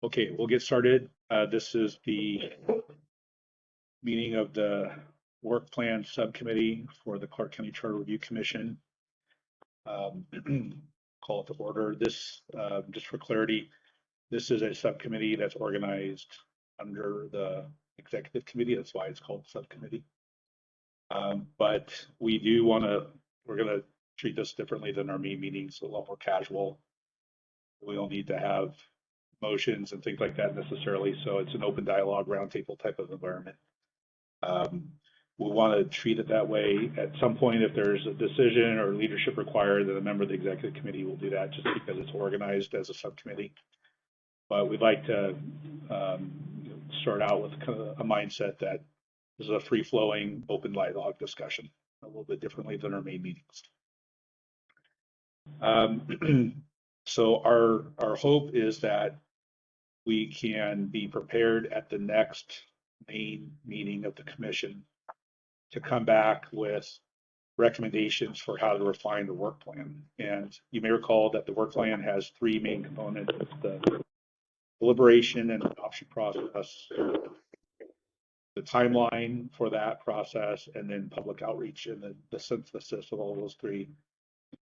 Okay, we'll get started. This is the meeting of the Work Plan Subcommittee for the Clark County Charter Review Commission. Call it to order. This, just for clarity, this is a subcommittee that's organized under the executive committee. That's why it's called subcommittee. But we do want to, we're going to treat this differently than our main meetings, a lot more casual. We don't need to have motions and things like that necessarily. So it's an open dialogue roundtable type of environment. We want to treat it that way. At some point, if there's a decision or leadership required, that a member of the executive committee will do that just because it's organized as a subcommittee. But we'd like to start out with kind of a mindset that this is a free-flowing, open dialogue discussion, a little bit differently than our main meetings. So our hope is that we can be prepared at the next main meeting of the commission to come back with recommendations for how to refine the work plan. And you may recall that the work plan has three main components: the deliberation and adoption process, the timeline for that process, and then public outreach. And the synthesis of all those three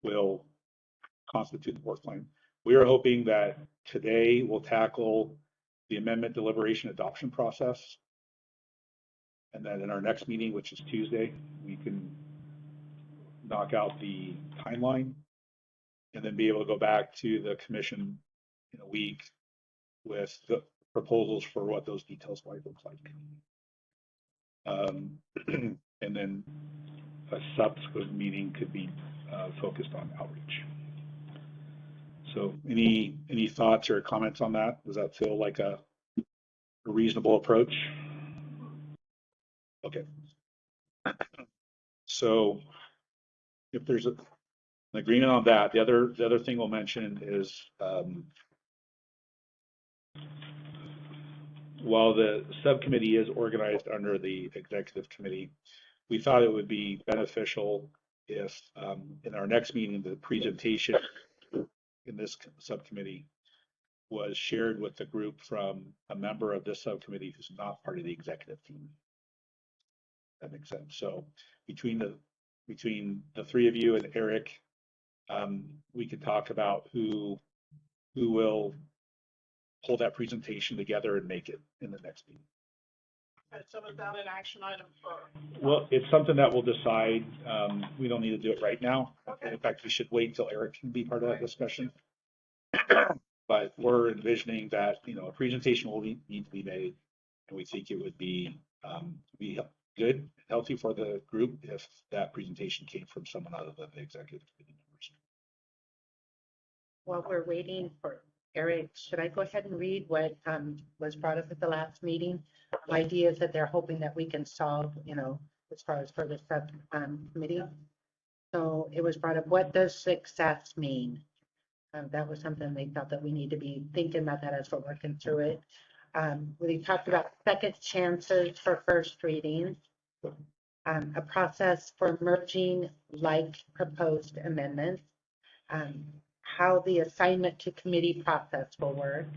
will constitute the work plan. We are hoping that today we'll tackle the amendment, deliberation, adoption process. And then in our next meeting, which is Tuesday, we can knock out the timeline and then be able to go back to the commission in a week with the proposals for what those details might look like. And then a subsequent meeting could be focused on outreach. So any thoughts or comments on that? Does that feel like a reasonable approach? Okay. So if there's an agreement on that, the other thing we'll mention is while the subcommittee is organized under the executive committee, we thought it would be beneficial if in our next meeting, the presentation in this subcommittee was shared with the group from a member of this subcommittee who's not part of the executive team. That makes sense. So between the three of you and Eric, we could talk about who will hold that presentation together and make it in the next meeting. So is that an action item for? Well, it's something that we'll decide. We don't need to do it right now. Okay. In fact, we should wait until Eric can be part of that discussion. But we're envisioning that, a presentation will need to be made, and we think it would be good, healthy for the group if that presentation came from someone other than the executive committee members. While we're waiting for Eric, should I go ahead and read what was brought up at the last meeting? Ideas that they're hoping that we can solve, as far as for the subcommittee. So it was brought up, what does success mean? That was something they felt that we need to be thinking about that as we're working through it. We talked about second chances for first readings, a process for merging like proposed amendments, how the assignment to committee process will work.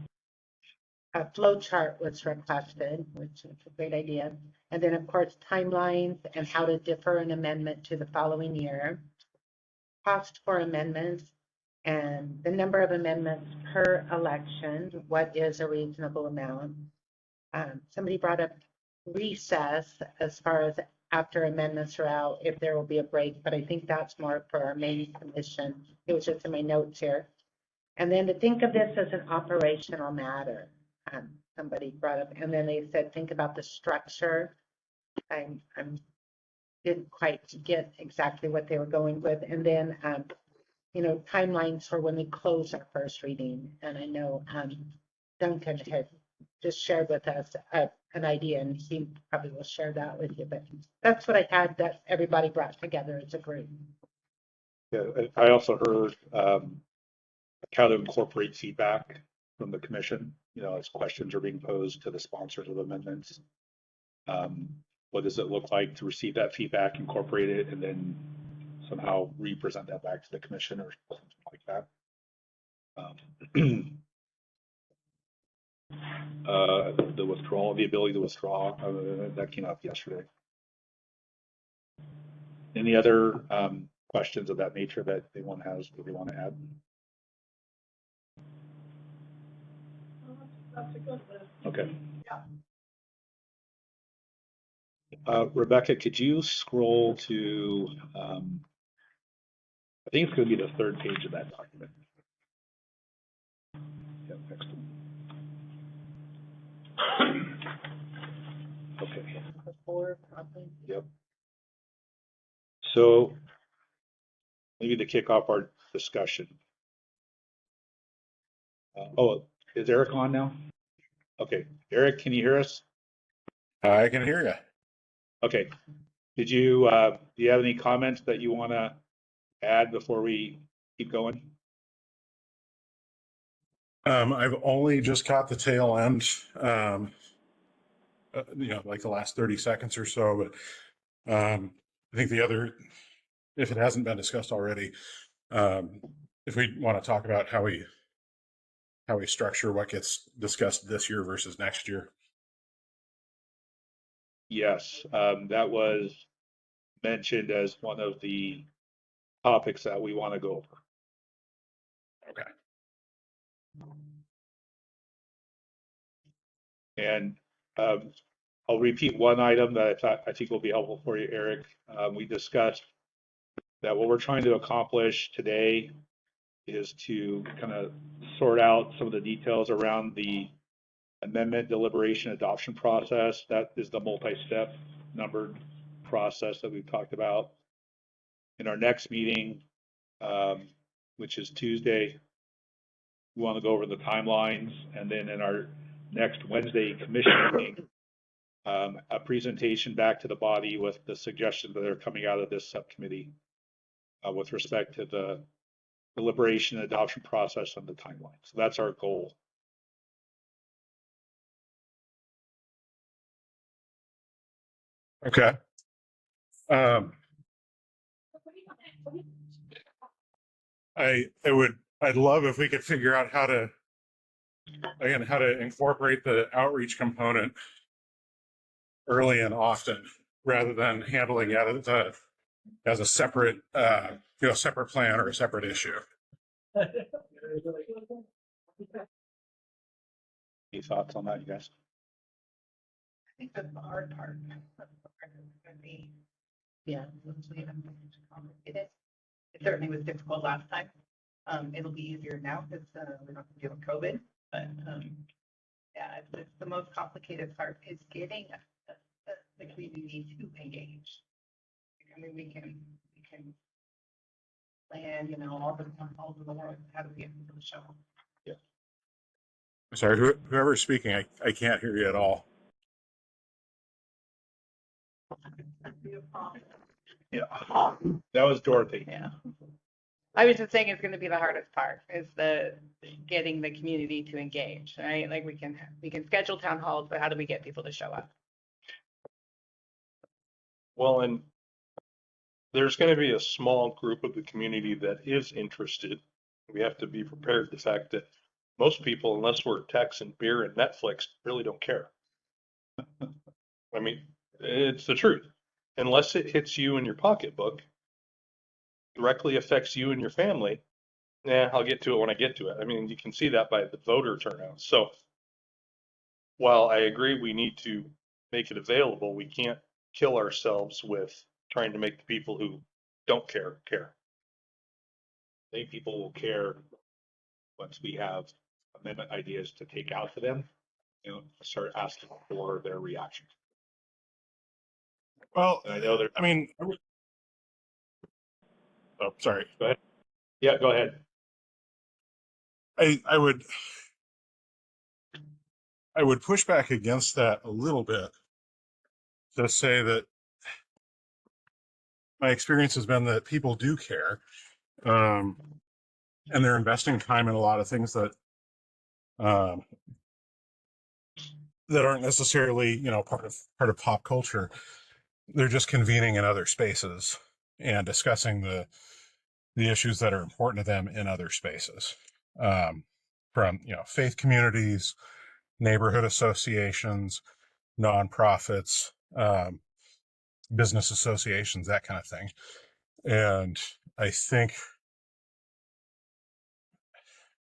A flow chart was requested, which is a great idea. And then, of course, timelines and how to defer an amendment to the following year. Cost for amendments and the number of amendments per election. What is a reasonable amount? Somebody brought up recess as far as after amendments are out, if there will be a break, but I think that's more for our main commission. It was just in my notes here. And then to think of this as an operational matter, somebody brought up, and then they said, think about the structure. I didn't quite get exactly what they were going with. And then, timelines for when we close our first reading. And I know Duncan had just shared with us an idea, and he probably will share that with you. But that's what I had that everybody brought together as a group. Yeah, I also heard how to incorporate feedback from the commission, as questions are being posed to the sponsors of amendments. What does it look like to receive that feedback, incorporate it, and then somehow represent that back to the commission or something like that? The withdrawal, the ability to withdraw, that came up yesterday. Any other questions of that nature that anyone has that they want to add? That's a good list. Okay. Yeah. Rebecca, could you scroll to, I think it's going to be the third page of that document. Yeah, next one. Okay. Before, probably. Yep. So maybe to kick off our discussion. Oh, is Eric on now? Okay. Eric, can you hear us? I can hear you. Okay. Did you, do you have any comments that you want to add before we keep going? I've only just caught the tail end, like the last 30 seconds or so, but I think the other, if it hasn't been discussed already, if we want to talk about how we structure what gets discussed this year versus next year. Yes, that was mentioned as one of the topics that we want to go over. Okay. And I'll repeat one item that I think will be helpful for you, Eric. We discussed that what we're trying to accomplish today is to kind of sort out some of the details around the amendment deliberation adoption process. That is the multi-step numbered process that we've talked about. In our next meeting, which is Tuesday, we want to go over the timelines, and then in our next Wednesday commission meeting, a presentation back to the body with the suggestions that are coming out of this subcommittee with respect to the deliberation and adoption process and the timeline. So that's our goal. Okay. I'd love if we could figure out how to incorporate the outreach component early and often, rather than handling it as a separate, separate plan or a separate issue. Any thoughts on that, you guys? I think that's the hard part. That's the part that's gonna be, Yeah. it is. It certainly was difficult last time. It'll be easier now because we're not gonna deal with COVID, but yeah, it's the most complicated part is getting the community to engage. I mean, we can plan, all the town halls in the world. How do we get people to show up? Sorry, whoever's speaking, I can't hear you at all. Yeah, that was Dorothy. Yeah. I was just saying it's going to be the hardest part is the getting the community to engage, right? Like we can schedule town halls, but how do we get people to show up? Well, and there's going to be a small group of the community that is interested. We have to be prepared for the fact that most people, unless we're texting beer and Netflix, really don't care. I mean, it's the truth. Unless it hits you in your pocketbook, directly affects you and your family, I'll get to it when I get to it. I mean, you can see that by the voter turnout. So while I agree we need to make it available, we can't kill ourselves with trying to make the people who don't care. I think people will care once we have amendment ideas to take out to them, start asking for their reaction. Well, And I know that. I mean, oh, sorry. Go ahead. Yeah, go ahead. I would push back against that a little bit to say that my experience has been that people do care, and they're investing time in a lot of things that aren't necessarily, part of pop culture. They're just convening in other spaces and discussing the issues that are important to them in other spaces, from faith communities neighborhood associations, nonprofits, business associations, that kind of thing. And I think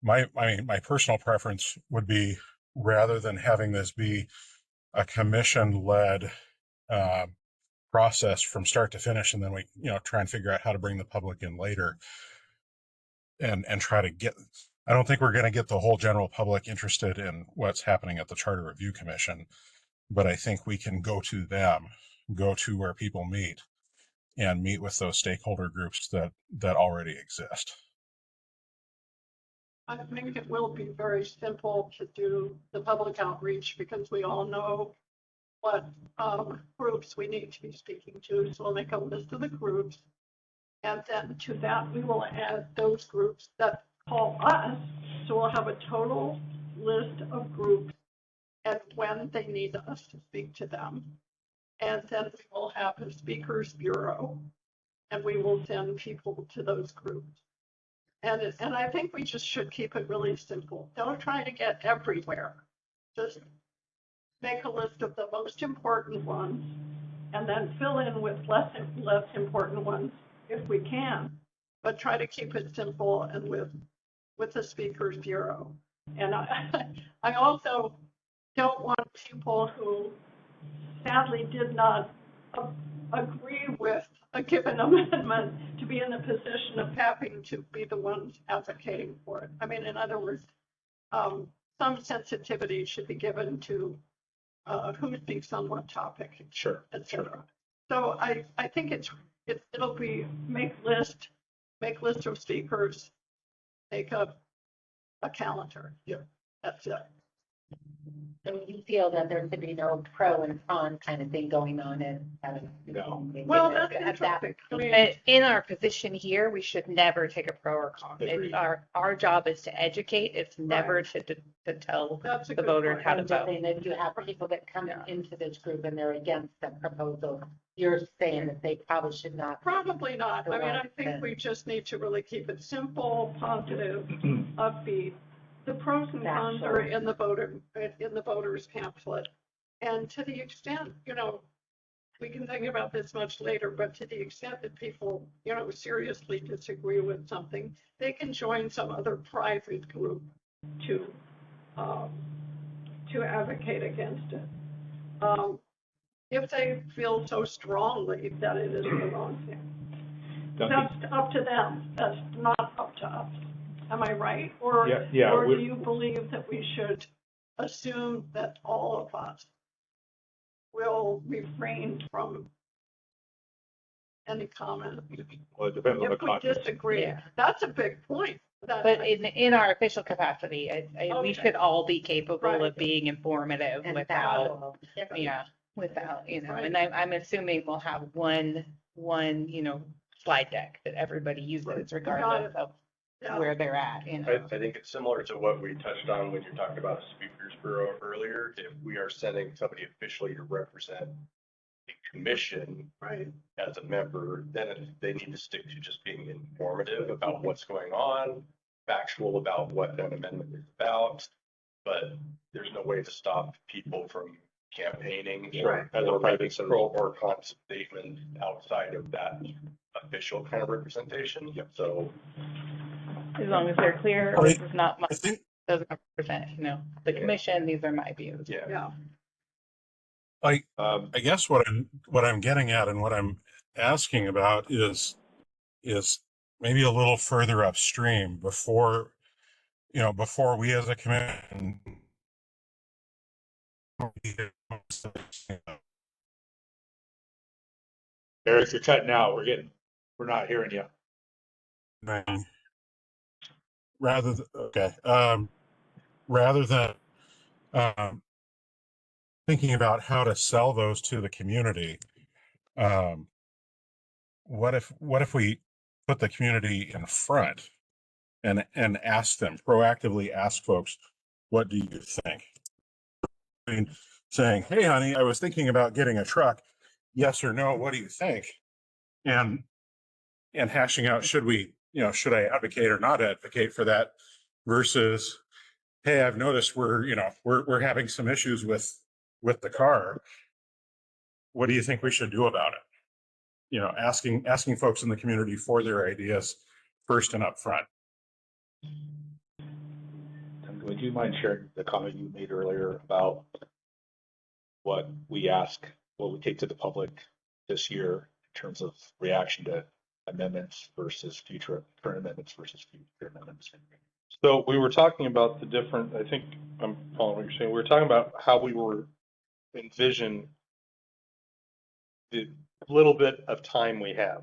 my personal preference would be, rather than having this be a commission-led process from start to finish, and then we try and figure out how to bring the public in later, and try to get, I don't think we're going to get the whole general public interested in what's happening at the Charter Review Commission, but I think we can go to them, go to where people meet, and meet with those stakeholder groups that already exist. I think it will be very simple to do the public outreach because we all know what groups we need to be speaking to. So we'll make a list of the groups. And then to that, we will add those groups that call us. So we'll have a total list of groups and when they need us to speak to them. And then we will have a speakers bureau and we will send people to those groups. And I think we just should keep it really simple. Don't try to get everywhere. Just make a list of the most important ones and then fill in with less important ones if we can. But try to keep it simple and with the speakers bureau. And I also don't want people who sadly did not agree with a given amendment to be in the position of having to be the ones advocating for it. I mean, in other words, some sensitivity should be given to who speaks on what topic, Sure. etc. So I think it'll be make list of speakers, make a calendar. Yeah. That's it. So you feel that there could be no pro and con kind of thing going on No. Well, that's at that. interesting. I mean, But in our position here, we should never take a pro or con. Agreed. Our job is to educate. It's never to tell that's a the good voters point. how to I'm just vote. saying that if you have people that come Yeah. into this group and they're against the proposal, you're saying that they probably should not. Probably not. I mean, I think we just need to really keep it simple, positive, upbeat. The pros and cons are in the voters pamphlet. And to the extent, we can think about this much later, but to the extent that people, seriously disagree with something, they can join some other private group to advocate against it. If they feel so strongly that it is the wrong thing. That's up to them. That's not up to us. Am I right? Or do you believe that we should assume that all of us will refrain from any comment? Well, it depends on the If we context. disagree, Yeah. that's a big point. But in our official capacity, we Okay. should all be capable Right. of being informative And without, that- without, Right. and I'm assuming we'll have one, slide deck that everybody uses regardless of Yeah. where they're at, I think it's similar to what we touched on when you're talking about a speakers bureau earlier. If we are sending somebody officially to represent the commission Right. as a member, then they need to stick to just being informative about what's going on, factual about what an amendment is about. But there's no way to stop people from campaigning Right. as a private pro or con statement outside of that official kind of representation. So as long as they're clear, Right. this is not my, I think doesn't represent, the commission, these are my views. yeah. Yeah. I guess what I'm getting at and what I'm asking about is maybe a little further upstream before we as a commission. Eric, you're cutting out. We're not hearing you. Rather than thinking about how to sell those to the community, what if we put the community in front and proactively ask folks, what do you think? I mean, saying, hey honey, I was thinking about getting a truck, yes or no, what do you think? And hashing out, should I advocate or not advocate for that, versus hey, I've noticed we're having some issues with the car. What do you think we should do about it? Asking folks in the community for their ideas first and up front. Would you mind sharing the comment you made earlier about what we take to the public this year in terms of reaction to amendments versus current amendments versus future amendments? So we were talking about the different, I think I'm following what you're saying. We were talking about how we were envision the little bit of time we have.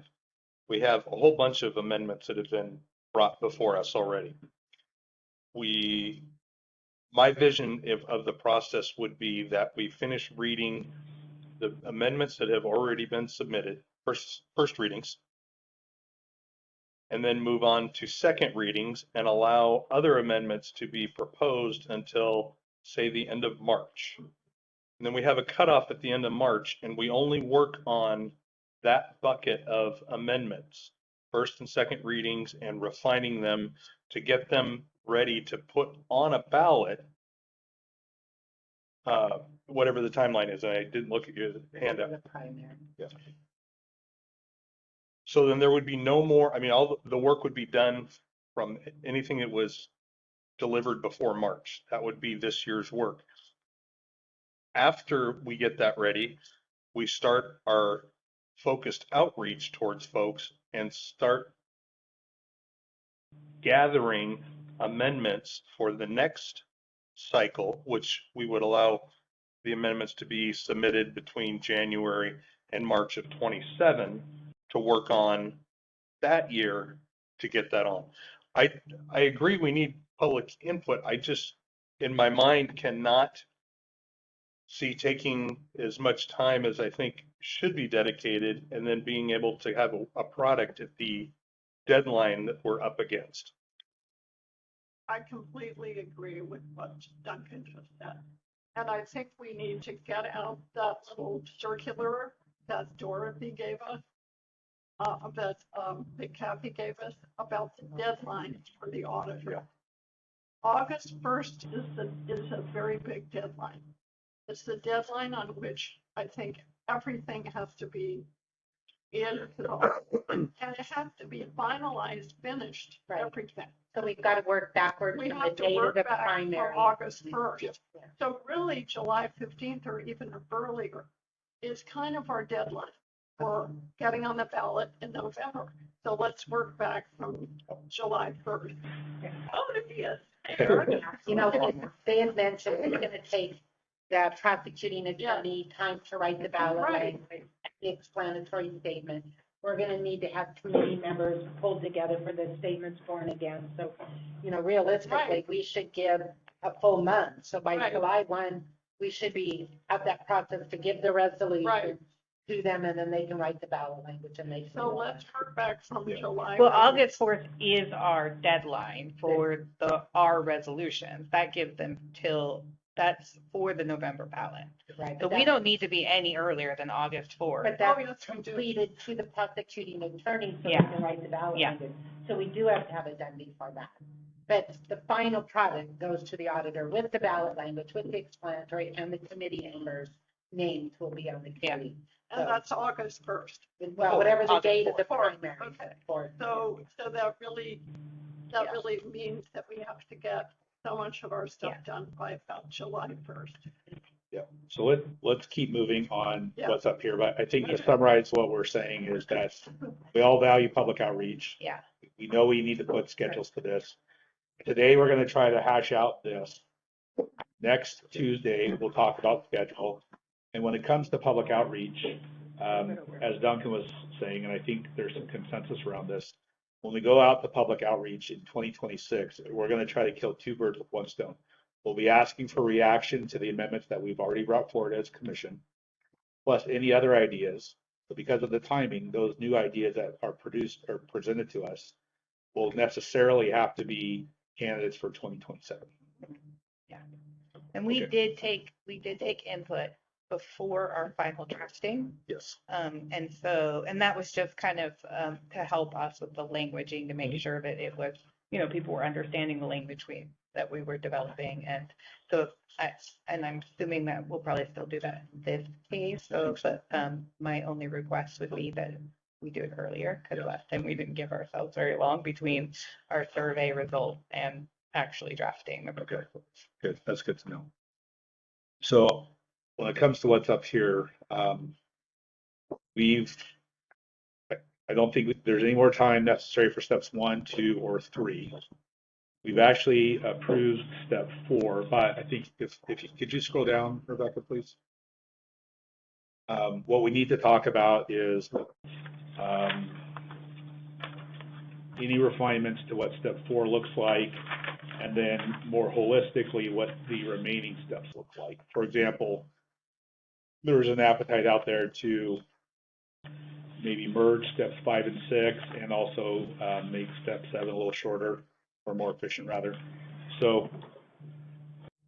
We have a whole bunch of amendments that have been brought before us already. My vision of the process would be that we finish reading the amendments that have already been submitted, first readings, and then move on to second readings and allow other amendments to be proposed until, say, the end of March. And then we have a cutoff at the end of March, and we only work on that bucket of amendments, first and second readings, and refining them to get them ready to put on a ballot, whatever the timeline is. I didn't look at your handout. The primary. Yeah. So then there would be no more, I mean, all the work would be done from anything that was delivered before March. That would be this year's work. After we get that ready, we start our focused outreach towards folks and start gathering amendments for the next cycle, which we would allow the amendments to be submitted between January and March of 27 to work on that year to get that on. I agree we need public input. I just, in my mind, cannot see taking as much time as I think should be dedicated and then being able to have a product at the deadline that we're up against. I completely agree with what Duncan just said. And I think we need to get out that little circular that Dorothy gave us, that Kathy gave us about the deadline for the auditor. Yeah. August 1st is a very big deadline. It's the deadline on which I think everything has to be in, and it has to be finalized, finished, Right. everything. So we've got to work backwards We from the have to date of work the back primary. from August Yeah. 1st. So really, July 15th or even earlier is kind of our deadline for getting on the ballot in November. So let's work back from July 1st. Oh, it is. You know, they had mentioned it's going to take the prosecuting attorney time to write the ballot, Right. the explanatory statement. We're going to need to have committee members pulled together for the statements for and against. So, you know, realistically, Right. we should give a full month. So by Right. July 1, we should be at that process to give the resolution Right. to them, and then they can write the ballot language and they. So let's work back from Yeah. July. Well, 1. August 4th is our deadline for our resolutions. That gives them that's for the November ballot. Right, So but we that- don't need to be any earlier than August 4th. But Oh, that's yes, we do. completed to the prosecuting attorney, so they Yeah. can write the ballot Yeah. language. So we do have to have it done before that. But the final product goes to the auditor with the ballot language, with the explanatory, and the committee members' names will be on the Yeah. committee. And that's August 1st. Well, whatever the August date of the 4th. primary. Okay. For. So that really means that we have to get so much of our stuff Yeah. done by about July 1st. Yeah, so let's keep moving on Yeah. what's up here, but I think to summarize what we're saying is that we all value public outreach. Yeah. We know we need to put schedules for this. Today, we're gonna try to hash out this. Next Tuesday, we'll talk about schedule. And when it comes to public outreach, as Duncan was saying, and I think there's some consensus around this, when we go out to public outreach in 2026, we're gonna try to kill two birds with one stone. We'll be asking for reaction to the amendments that we've already brought forward as commission, plus any other ideas. But because of the timing, those new ideas that are produced or presented to us will necessarily have to be candidates for 2027. And we Okay. did take input before our final drafting. Yes. And that was just kind of to help us with the languaging to make sure that it was people were understanding the language that we were developing. And so I'm assuming that we'll probably still do that in this case. So, but my only request would be that we do it earlier, because last time we didn't give ourselves very long between our survey results and actually drafting the Okay, proposal. good. That's good to know. So when it comes to what's up here, I don't think there's any more time necessary for steps 1, 2, or 3. We've actually approved step 4, but I think could you scroll down, Rebecca, please? What we need to talk about is any refinements to what step 4 looks like, and then more holistically, what the remaining steps look like. For example, there's an appetite out there to maybe merge steps 5 and 6 and also make step 7 a little shorter or more efficient rather. So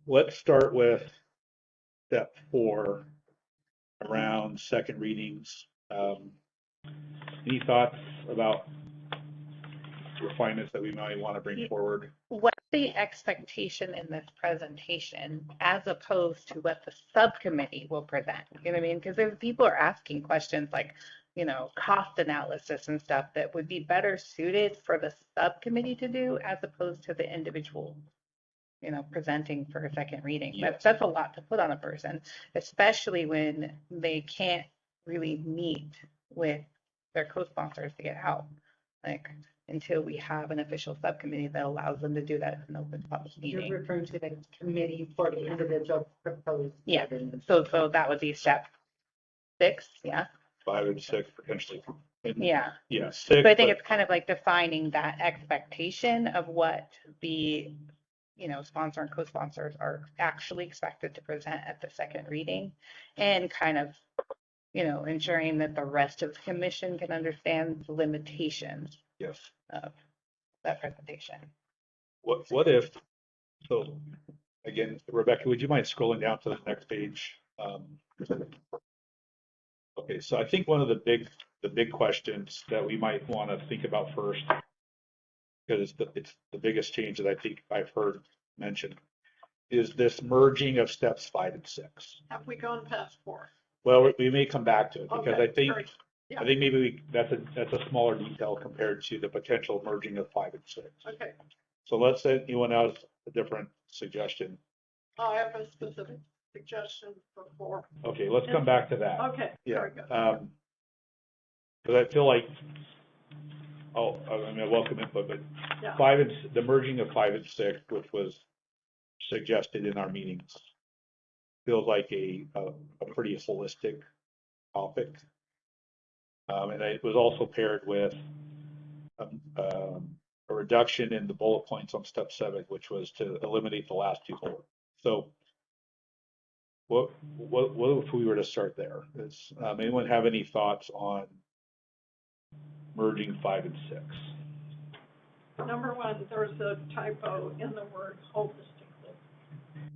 let's start with step 4 around second readings. Any thoughts about refinements that we might want to bring forward? What's the expectation in this presentation as opposed to what the subcommittee will present? You know what I mean? Because if people are asking questions like, cost analysis and stuff that would be better suited for the subcommittee to do as opposed to the individual, presenting for a second reading. Yes. That's a lot to put on a person, especially when they can't really meet with their co-sponsors to get help. Like, until we have an official subcommittee that allows them to do that in an open public meeting. You're referring to the committee for the individual proposed. Yeah. So that would be step 6. Yeah. 5 and 6 potentially. Yeah. Yeah, 6. So I think it's kind of like defining that expectation of what the, sponsor and co-sponsors are actually expected to present at the second reading, and kind of, ensuring that the rest of the commission can understand the limitations Yes. of that presentation. What if, so again, Rebecca, would you mind scrolling down to the next page? Okay, so I think one of the big questions that we might want to think about first, because it's the biggest change that I think I've heard mentioned, is this merging of steps 5 and 6. Have we gone past 4? Well, we may come back to it because Okay, I think great. Yeah. I think maybe that's a smaller detail compared to the potential merging of 5 and 6. Okay, So let's say anyone else a different suggestion. I have a specific suggestion for 4. Okay, let's come back to that. Okay, Yeah. very good. Because I feel like, I welcome input, but Yeah. the merging of 5 and 6, which was suggested in our meetings, feels like a pretty holistic topic. And it was also paired with a reduction in the bullet points on step 7, which was to eliminate the last 2 bullets. So what if we were to start there? Does anyone have any thoughts on merging 5 and 6? Number 1, there's a typo in the word holistically.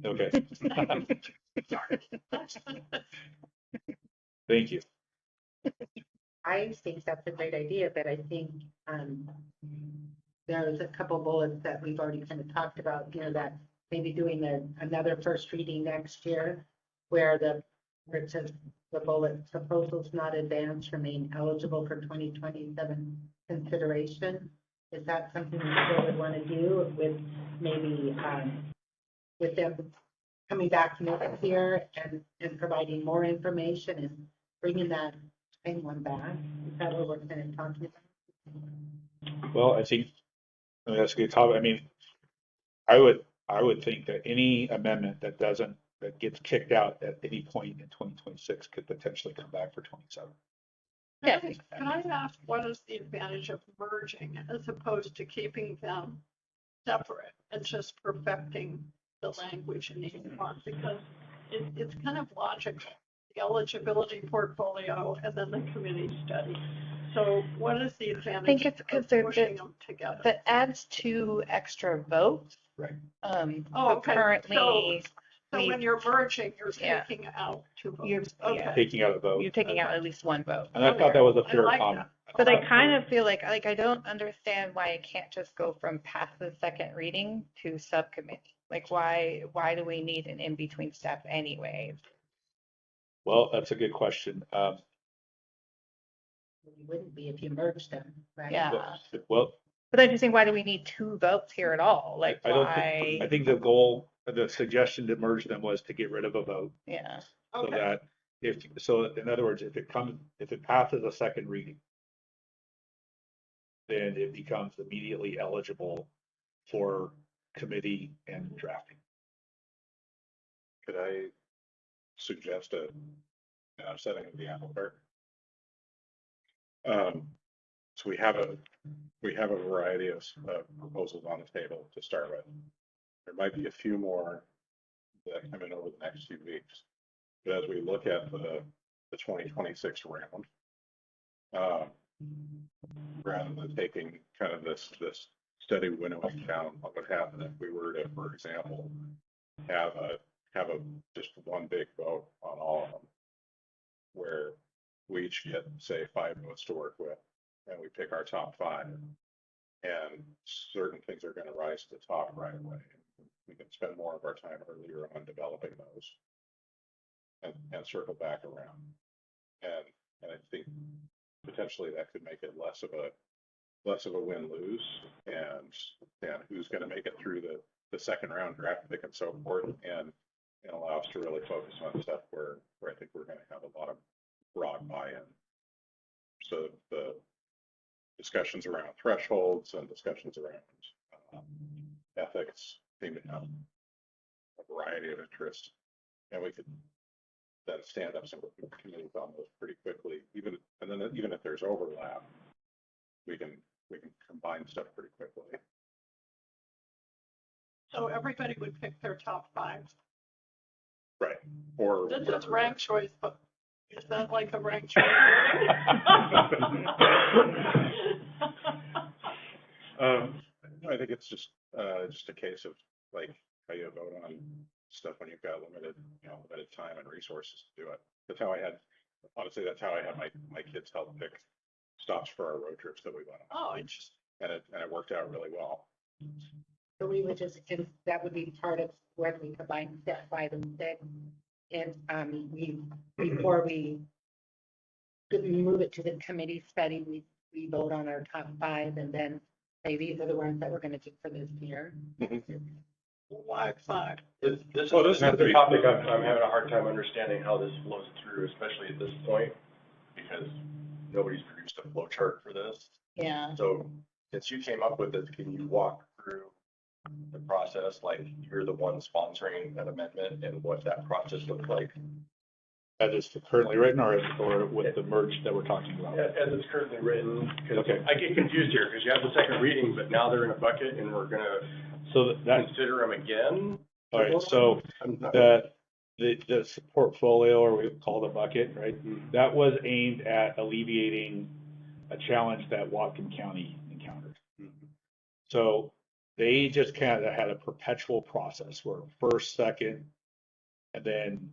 Okay. Thank you. I think that's a great idea, but I think there's a couple bullets that we've already kind of talked about, that maybe doing another first reading next year where it says the bullet proposals not advanced remain eligible for 2027 consideration. Is that something we still would want to do with maybe with them coming back next year and providing more information and bringing that same one back? Is that what we're kind of talking about? Well, I think that's a good topic. I mean, I would think that any amendment that gets kicked out at any point in 2026 could potentially come back for 27. Yeah. Can I ask, what is the advantage of merging as opposed to keeping them separate and just perfecting the language in each one? Because it's kind of logical, the eligibility portfolio and then the committee study. So what is the advantage I think it's because of pushing them together? that adds 2 extra votes. Right. So currently, So when you're merging, you're Yeah. taking out two You're- votes. yeah. Okay. Taking out a vote. you're taking out at least one vote. And I thought that was a I fair like comment. But I kind of feel like I don't understand why it can't just go from past the second reading to subcommittee. Like why do we need an in-between step anyways? Well, that's a good question. You wouldn't be if you merged them, right? Yeah. Well, But I'm just saying, why do we need two votes here at all? Like I don't why? think, I think the goal, the suggestion to merge them was to get rid of a vote. Yeah. So Okay. that so in other words, if it passes a second reading, then it becomes immediately eligible for committee and drafting. Could I suggest a setting of the apple cart? So we have a variety of proposals on the table to start with. There might be a few more that come in over the next few weeks. But as we look at the 2026 round, rather than taking kind of this steady winnowing down, what would happen if we were to, for example, have just one big vote on all of them, where we each get, say, 5 votes to work with, and we pick our top 5, and certain things are going to rise to the top right away. We can spend more of our time earlier on developing those and circle back around. And I think potentially that could make it less of a win-lose, and who's going to make it through the second round draft pick and so forth, and allow us to really focus on stuff where I think we're going to have a lot of broad buy-in. So the discussions around thresholds and discussions around ethics seem to have a variety of interests, and we could then stand up some committees on those pretty quickly. Even if there's overlap, we can combine stuff pretty quickly. So everybody would pick their top 5. Right. Or This is whatever. ranked choice, but is that like a ranked choice? No, I think it's just a case of like how you vote on stuff when you've got limited time and resources to do it. That's how I had my kids help pick stops for our road trips that we went on. Oh, interesting. And it worked out really well. So we would just, and that would be part of when we combine step 5 and 6. And before we move it to the committee study, we vote on our top 5, and then say these are the ones that we're going to do for this year. Why 5? This Well, it is doesn't have to the be. topic I'm having a hard time understanding how this flows through, especially at this point, because nobody's produced a flow chart for this. Yeah. So since you came up with this, can you walk through the process, like you're the one sponsoring an amendment and what that process looks like? As it's currently written, or with the merge that we're talking about? As it's currently written, because Okay. I get confused here, because you have the second reading, but now they're in a bucket and we're gonna So that, consider them again? all right, so the portfolio, or we call the bucket, right? That was aimed at alleviating a challenge that Whatcom County encountered. So they just kind of had a perpetual process where first, second, and then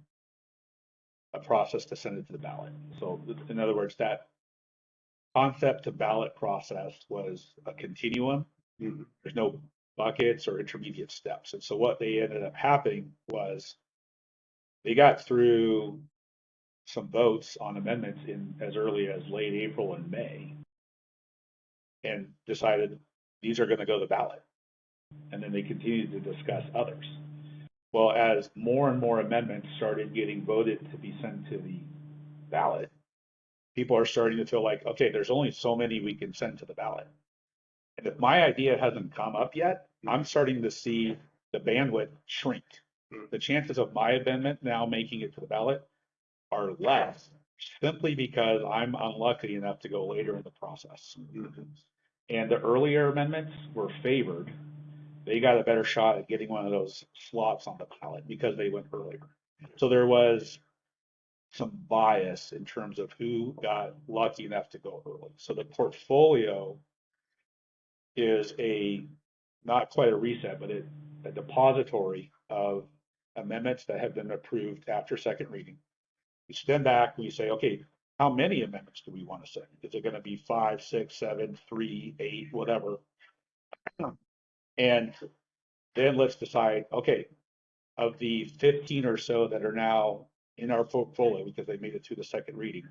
a process to send it to the ballot. So in other words, that concept to ballot process was a continuum. There's no buckets or intermediate steps. And so what they ended up happening was they got through some votes on amendments in as early as late April and May, and decided these are going to go to the ballot. And then they continued to discuss others. Well, as more and more amendments started getting voted to be sent to the ballot, people are starting to feel like, okay, there's only so many we can send to the ballot. And if my idea hasn't come up yet, I'm starting to see the bandwidth shrink. The chances of my amendment now making it to the ballot are less, simply because I'm unlucky enough to go later in the process. And the earlier amendments were favored. They got a better shot at getting one of those slots on the ballot because they went earlier. So there was some bias in terms of who got lucky enough to go early. So the portfolio is not quite a reset, but a depository of amendments that have been approved after second reading. We stand back, we say, okay, how many amendments do we want to send? Is it going to be 5, 6, 7, 3, 8, whatever? And then let's decide, okay, of the 15 or so that are now in our portfolio because they made it through the second reading,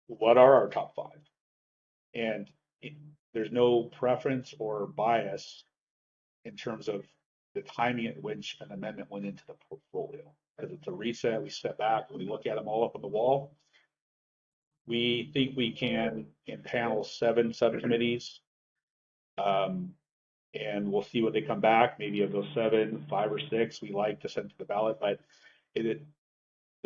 what are our top 5? And there's no preference or bias in terms of the timing at which an amendment went into the portfolio. Because it's a reset, we step back, we look at them all up on the wall. We think we can impanel 7 subcommittees. And we'll see what they come back. Maybe of those 7, 5 or 6 we like to send to the ballot, but the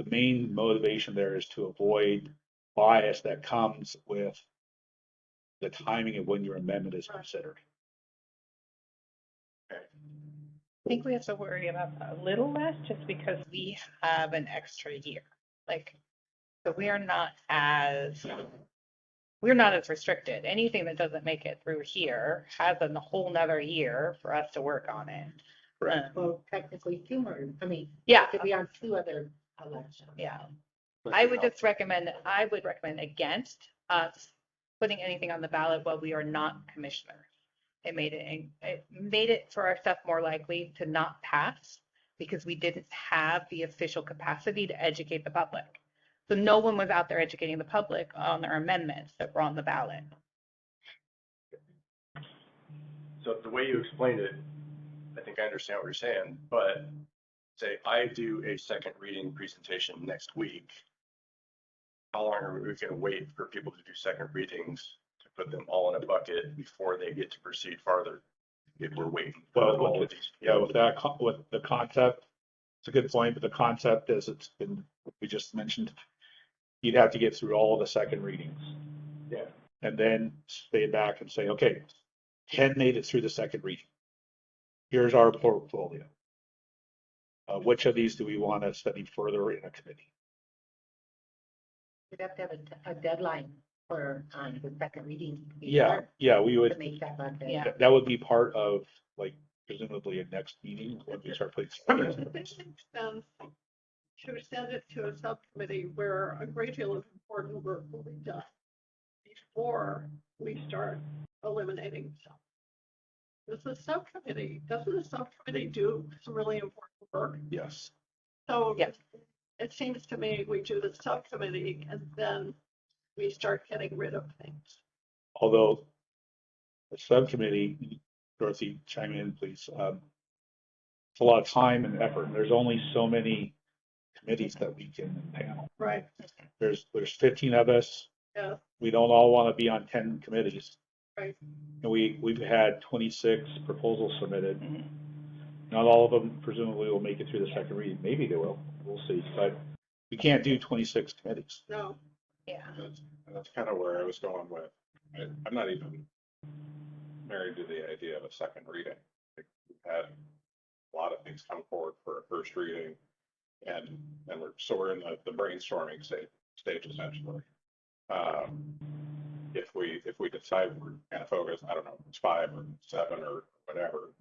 main motivation there is to avoid bias that comes with the timing of when your amendment is considered. I think we have to worry about that a little less just because we have an extra year. Like, so we are not as restricted. Anything that doesn't make it through here has a whole nother year for us to work on it. Well, technically 2 more, I mean, Yeah, it could be on 2 other elections. yeah. I would recommend against us putting anything on the ballot while we are not commissioners. It made it for our stuff more likely to not pass because we didn't have the official capacity to educate the public. So no one was out there educating the public on their amendments that were on the ballot. So the way you explained it, I think I understand what you're saying, but say I do a second reading presentation next week. How long are we going to wait for people to do second readings to put them all in a bucket before they get to proceed farther? If we're waiting for all of these. Yeah, with the concept, it's a good point, but the concept is we just mentioned, you'd have to get through all of the second readings. Yeah. And then stay back and say, okay, 10 made it through the second reading. Here's our portfolio. Which of these do we want to study further in a committee? We'd have to have a deadline for the second reading. Yeah, we To would. make that budget. Yeah. That would be part of, like, presumably a next meeting when we start putting. I think it makes sense to send it to a subcommittee where a great deal of important work will be done before we start eliminating some. Doesn't the subcommittee do some really important work? Yes. So Yes. it seems to me we do the subcommittee and then we start getting rid of things. Although the subcommittee, Dorothy, chime in, please. It's a lot of time and effort. And there's only so many committees that we can panel. Right. There's 15 of us. Yeah. We don't all want to be on 10 committees. Right. And we've had 26 proposals submitted. Mhm. Not all of them presumably will make it through the second reading. Maybe they will. We'll see. But we can't do 26 committees. No. Yeah. That's kind of where I was going with. I'm not even married to the idea of a second reading. We've had a lot of things come forward for a first reading, and we're in the brainstorming stage essentially. If we decide we're kind of focused, I don't know, it's 5 or 7 or whatever,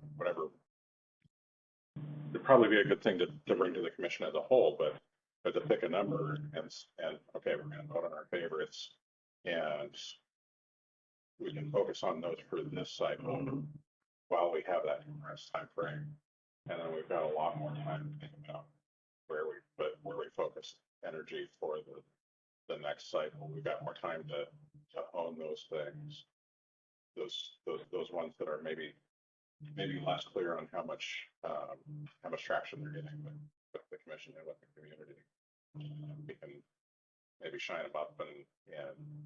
it'd probably be a good thing to bring to the commission as a whole, but to pick a number and okay, we're going to vote on our favorites, and we can focus on those for this cycle while we have that compressed time frame, and then we've got a lot more time to think about where we focus energy for the next cycle. We've got more time to own those things, those ones that are maybe less clear on how much traction they're getting with the commission and with the community. We can maybe shine them up and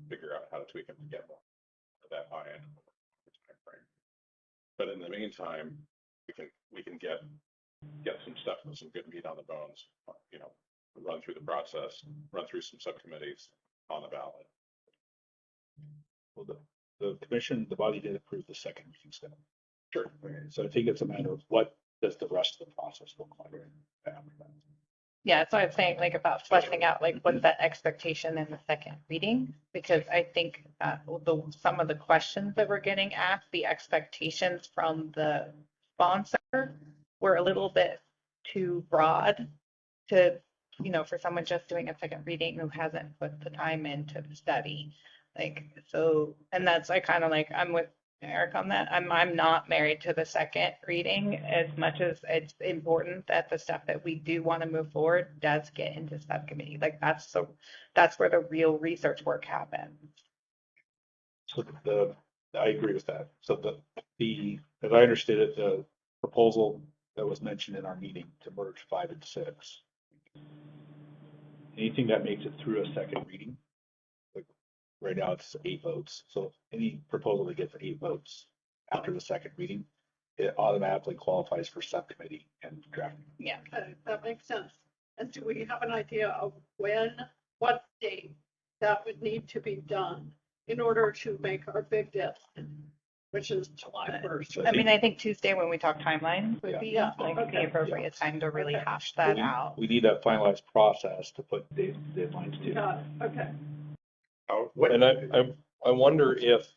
figure out how to tweak them to get more of that buy-in time frame. But in the meantime, we can get some stuff with some good meat on the bones, run through the process, run through some subcommittees on the ballot. Well, the commission, the body did approve the second reading step. Sure. So I think it's a matter of what does the rest of the process look like after that. Yeah, so I was saying like about fleshing out like what's that expectation in the second reading, because I think some of the questions that we're getting asked, the expectations from the sponsor were a little bit too broad to, for someone just doing a second reading who hasn't put the time into the study. Like, so, and that's, I kind of like, I'm with Eric on that. I'm not married to the second reading as much as it's important that the stuff that we do want to move forward does get into subcommittee. Like that's where the real research work happens. So I agree with that. So as I understood it, the proposal that was mentioned in our meeting to merge 5 and 6, anything that makes it through a second reading, like right now it's 8 votes. So any proposal that gets 8 votes after the second reading, it automatically qualifies for subcommittee and drafting. Yeah. Okay, that makes sense. And do we have an idea of what date that would need to be done in order to make our big deadline, which is July 1st? So I mean, I think Tuesday when we talk timelines would be Yeah. like Okay. the appropriate time to really Okay. hash that out. we need a finalized process to put deadlines to. Got it. Okay. And I wonder if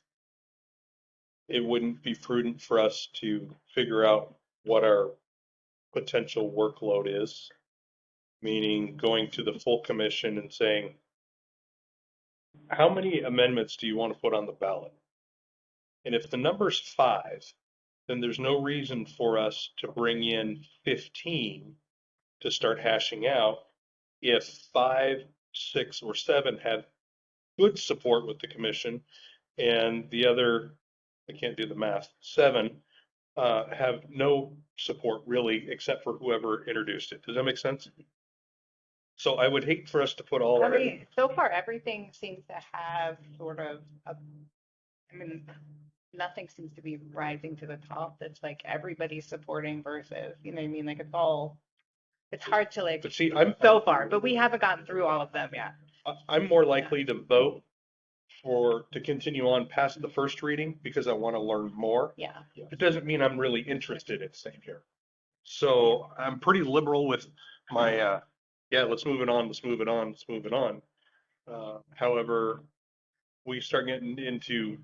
it wouldn't be prudent for us to figure out what our potential workload is, meaning going to the full commission and saying, how many amendments do you want to put on the ballot? And if the number's 5, then there's no reason for us to bring in 15 to start hashing out. If 5, 6, or 7 have good support with the commission and the other, I can't do the math, 7 have no support really, except for whoever introduced it. Does that make sense? So I would hate for us to put all I our, mean, so far, everything seems to have sort of I mean, nothing seems to be rising to the top. That's like everybody's supporting versus, you know what I mean? Like it's hard to like but see, so far, but we haven't gotten through all of them yet. I'm more likely to vote to continue on past the first reading because I want to learn more. Yeah. It doesn't mean I'm really interested in same here. So I'm pretty liberal with my, yeah, let's move it on, let's move it on, let's move it on. However, we start getting into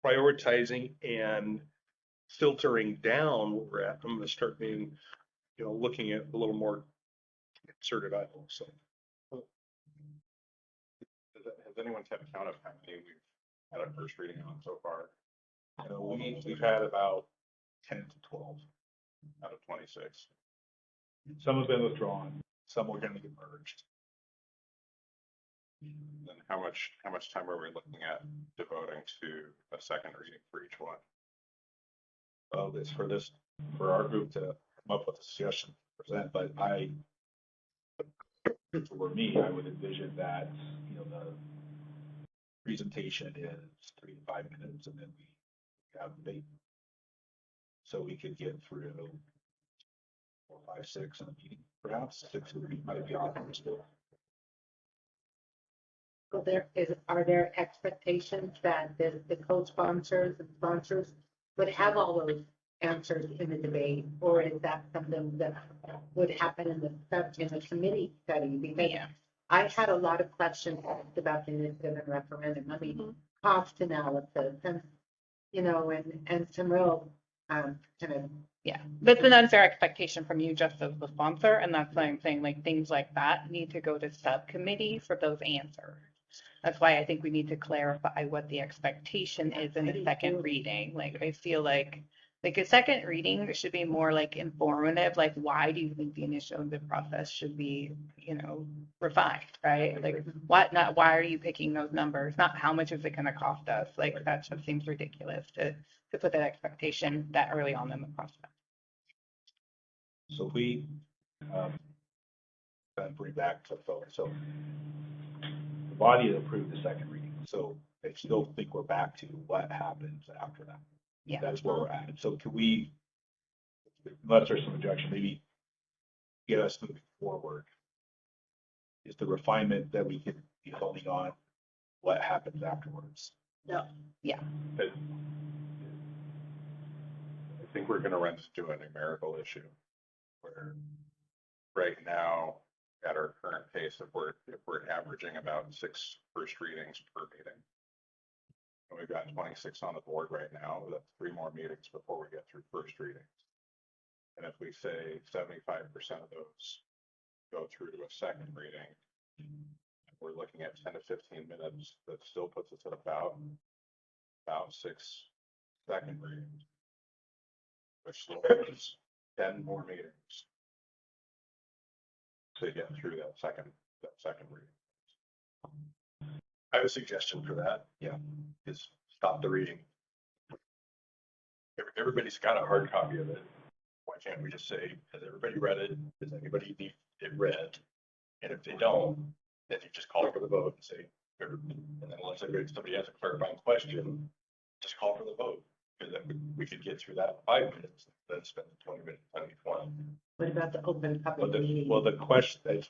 prioritizing and filtering down where we're at. I'm going to start being, looking at a little more concerted items. So. Has anyone kept count of how many we've had a first reading on so far? We've had about 10 to 12. out of 26. Some have been withdrawn, some were going to get merged. Then how much time are we looking at devoting to a second reading for each one? Well, it's for our group to come up with a suggestion to present, but for me, I would envision that, the presentation is 3 to 5 minutes and then we have debate. So we could get through 4, 5, 6 in a meeting, perhaps 6 might be awkward still. So are there expectations that the co-sponsors and sponsors would have all those answers in the debate? Or is that something that would happen in the committee study? Because Yeah. I had a lot of questions asked about the initiative and referendum. I mean, cost analysis and some real kind of. Yeah, that's an unfair expectation from you just as the sponsor, and that's why I'm saying like things like that need to go to subcommittee for those answers. That's why I think we need to clarify what the expectation is in the second reading. Like I feel like a second reading should be more like informative, like why do you think the initiative process should be, refined, right? Like why are you picking those numbers? Not how much is it going to cost us? Like that just seems ridiculous to put that expectation that early on in the process. So we bring back to folks. So the body has approved the second reading. So I still think we're back to what happens after that. Yeah. That's where we're at. So can we, unless there's some objection, maybe get us moving forward? Is the refinement that we can be holding on what happens afterwards? Yeah. Yeah. I think we're going to run into a numerical issue where right now at our current pace, if we're averaging about 6 first readings per meeting, and we've got 26 on the board right now, that's 3 more meetings before we get through first readings. And if we say 75% of those go through to a second reading, we're looking at 10 to 15 minutes. That still puts us at about 6 second readings, which leaves 10 more meetings to get through that second reading. I have a suggestion for that. Yeah. Is stop the reading. Everybody's got a hard copy of it. Why can't we just say, has everybody read it? Does anybody need it read? And if they don't, then you just call for the vote and say, and then unless somebody has a clarifying question, just call for the vote. Because then we could get through that in 5 minutes, then spend 20 minutes on each one. What about the open public meeting? The questions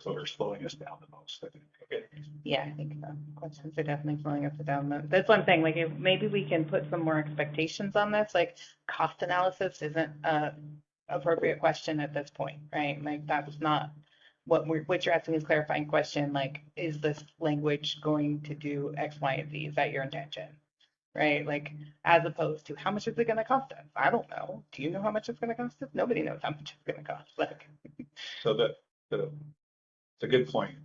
are slowing us down the most, I think. Okay. Yeah, I think questions are definitely slowing us down. That's one thing, like if maybe we can put some more expectations on this, like cost analysis isn't a appropriate question at this point, right? Like that's not what you're asking is clarifying question, like, is this language going to do X, Y, and Z? Is that your intention? Right? Like, as opposed to how much is it going to cost us? I don't know. Do you know how much it's going to cost us? Nobody knows how much it's going to cost. Like, So it's a good point.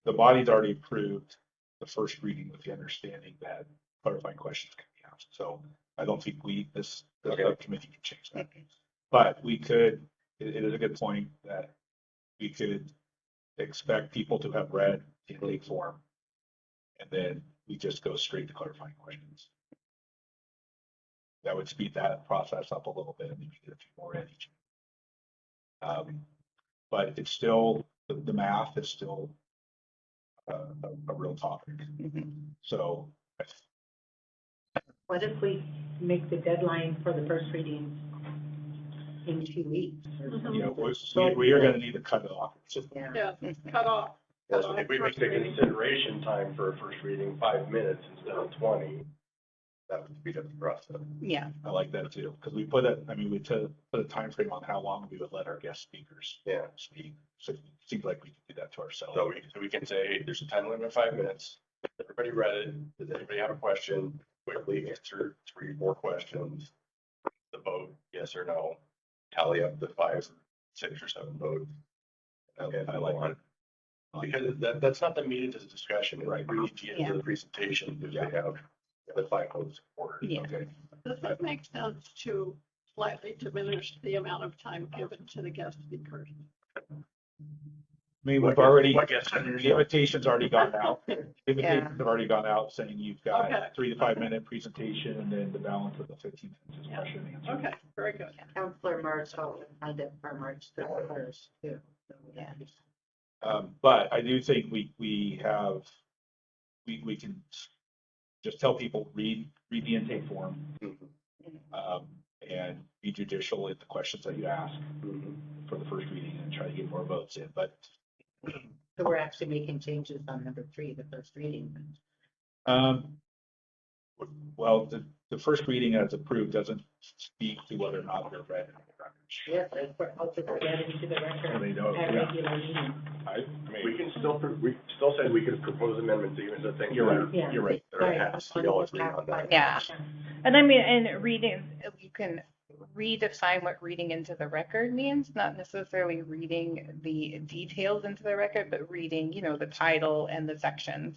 The body's already approved the first reading with the understanding that clarifying questions can be asked. So I don't think this subcommittee can change that. But we could, it is a good point that we could expect people to have read the intake form, and then we just go straight to clarifying questions. That would speed that process up a little bit, and maybe get a few more in each. But it's still, the math is still a real topic. So What if we make the deadline for the first reading in 2 weeks? Or something? you know, we are going to need to cut it off. Yeah. Yeah, cut off. Well, if we make the consideration time for a first reading 5 minutes instead of 20, that would speed up the process. yeah. I like that too, because we put we put a time frame on how long we would let our guest speakers speak. So it seems like we can do that to ourselves. So we can say, there's a time limit of 5 minutes. Everybody read it. Does anybody have a question? Quickly answer 3 or 4 questions. The vote, yes or no. Tally up the 5, 6, or 7 votes. I like that. Because that's not the meeting, it's a discussion. Right. We need to get into the presentation if they have the 5 votes supported. Yeah. Okay. Does it make sense to slightly diminish the amount of time given to the guest speakers? I mean, we've already, What guest? the invitation's already gone out. The invitations have already gone out saying you've got Okay. 3 to 5 minute presentation, and then the balance of the 15 minutes is Yeah. question and answer. Okay, very good. Counselor March also signed up for March 31st too. So, Yeah. But I do think we can just tell people, read the intake form, and be judicial in the questions that you ask for the first reading and try to get more votes in. But So we're actually making changes on number 3, the first reading. well, the first reading as approved doesn't speak to whether or not they're read in the records. Yes, that's what I'll put that into the So record they know, at yeah. regular meeting. I mean, We still said we could propose amendments even to things. You're right. Yeah. You're right. That are passed. We all agree on that. Yeah. And I mean, and reading, you can redefine what reading into the record means, not necessarily reading the details into the record, but reading, the title and the sections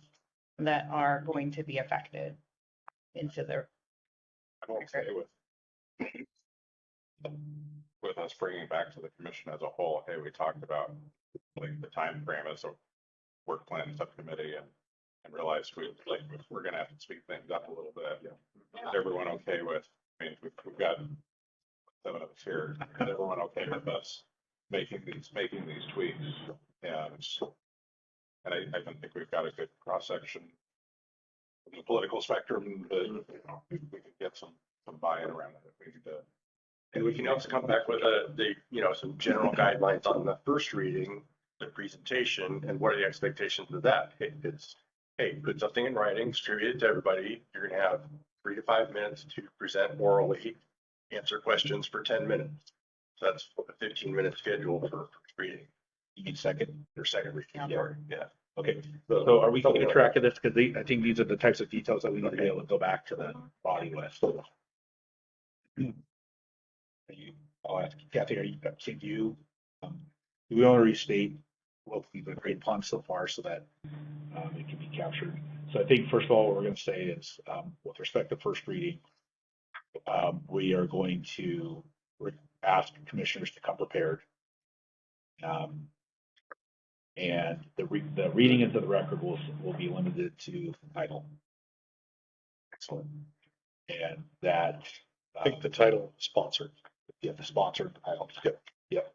that are going to be affected into the. I'm okay with us bringing it back to the commission as a whole. Hey, we talked about like the time frame as a work plan subcommittee and realized we're going to have to speed things up a little bit. Is everyone okay with, I mean, we've got 7 of us here. Is everyone okay with us making these tweaks? And I don't think we've got a good cross section of the political spectrum, but we can get some buy-in around it. We need to. And we can also come back with some general guidelines on the first reading, the presentation, and what are the expectations of that? Hey, put something in writing, distribute it to everybody. You're gonna have 3 to 5 minutes to present orally, answer questions for 10 minutes. So that's a 15-minute schedule for first reading. You need second reading. Yeah. Okay. So are we keeping track of this? Because I think these are the types of details that we need to be able to go back to the body with. I'll ask Kathy, can you, we want to restate what we've agreed upon so far so that it can be captured. So I think first of all, what we're going to say is, with respect to first reading, we are going to ask commissioners to come prepared. And the reading into the record will be limited to the title. Excellent. And that, I think the title sponsored. yeah, the sponsor of the title. Yep.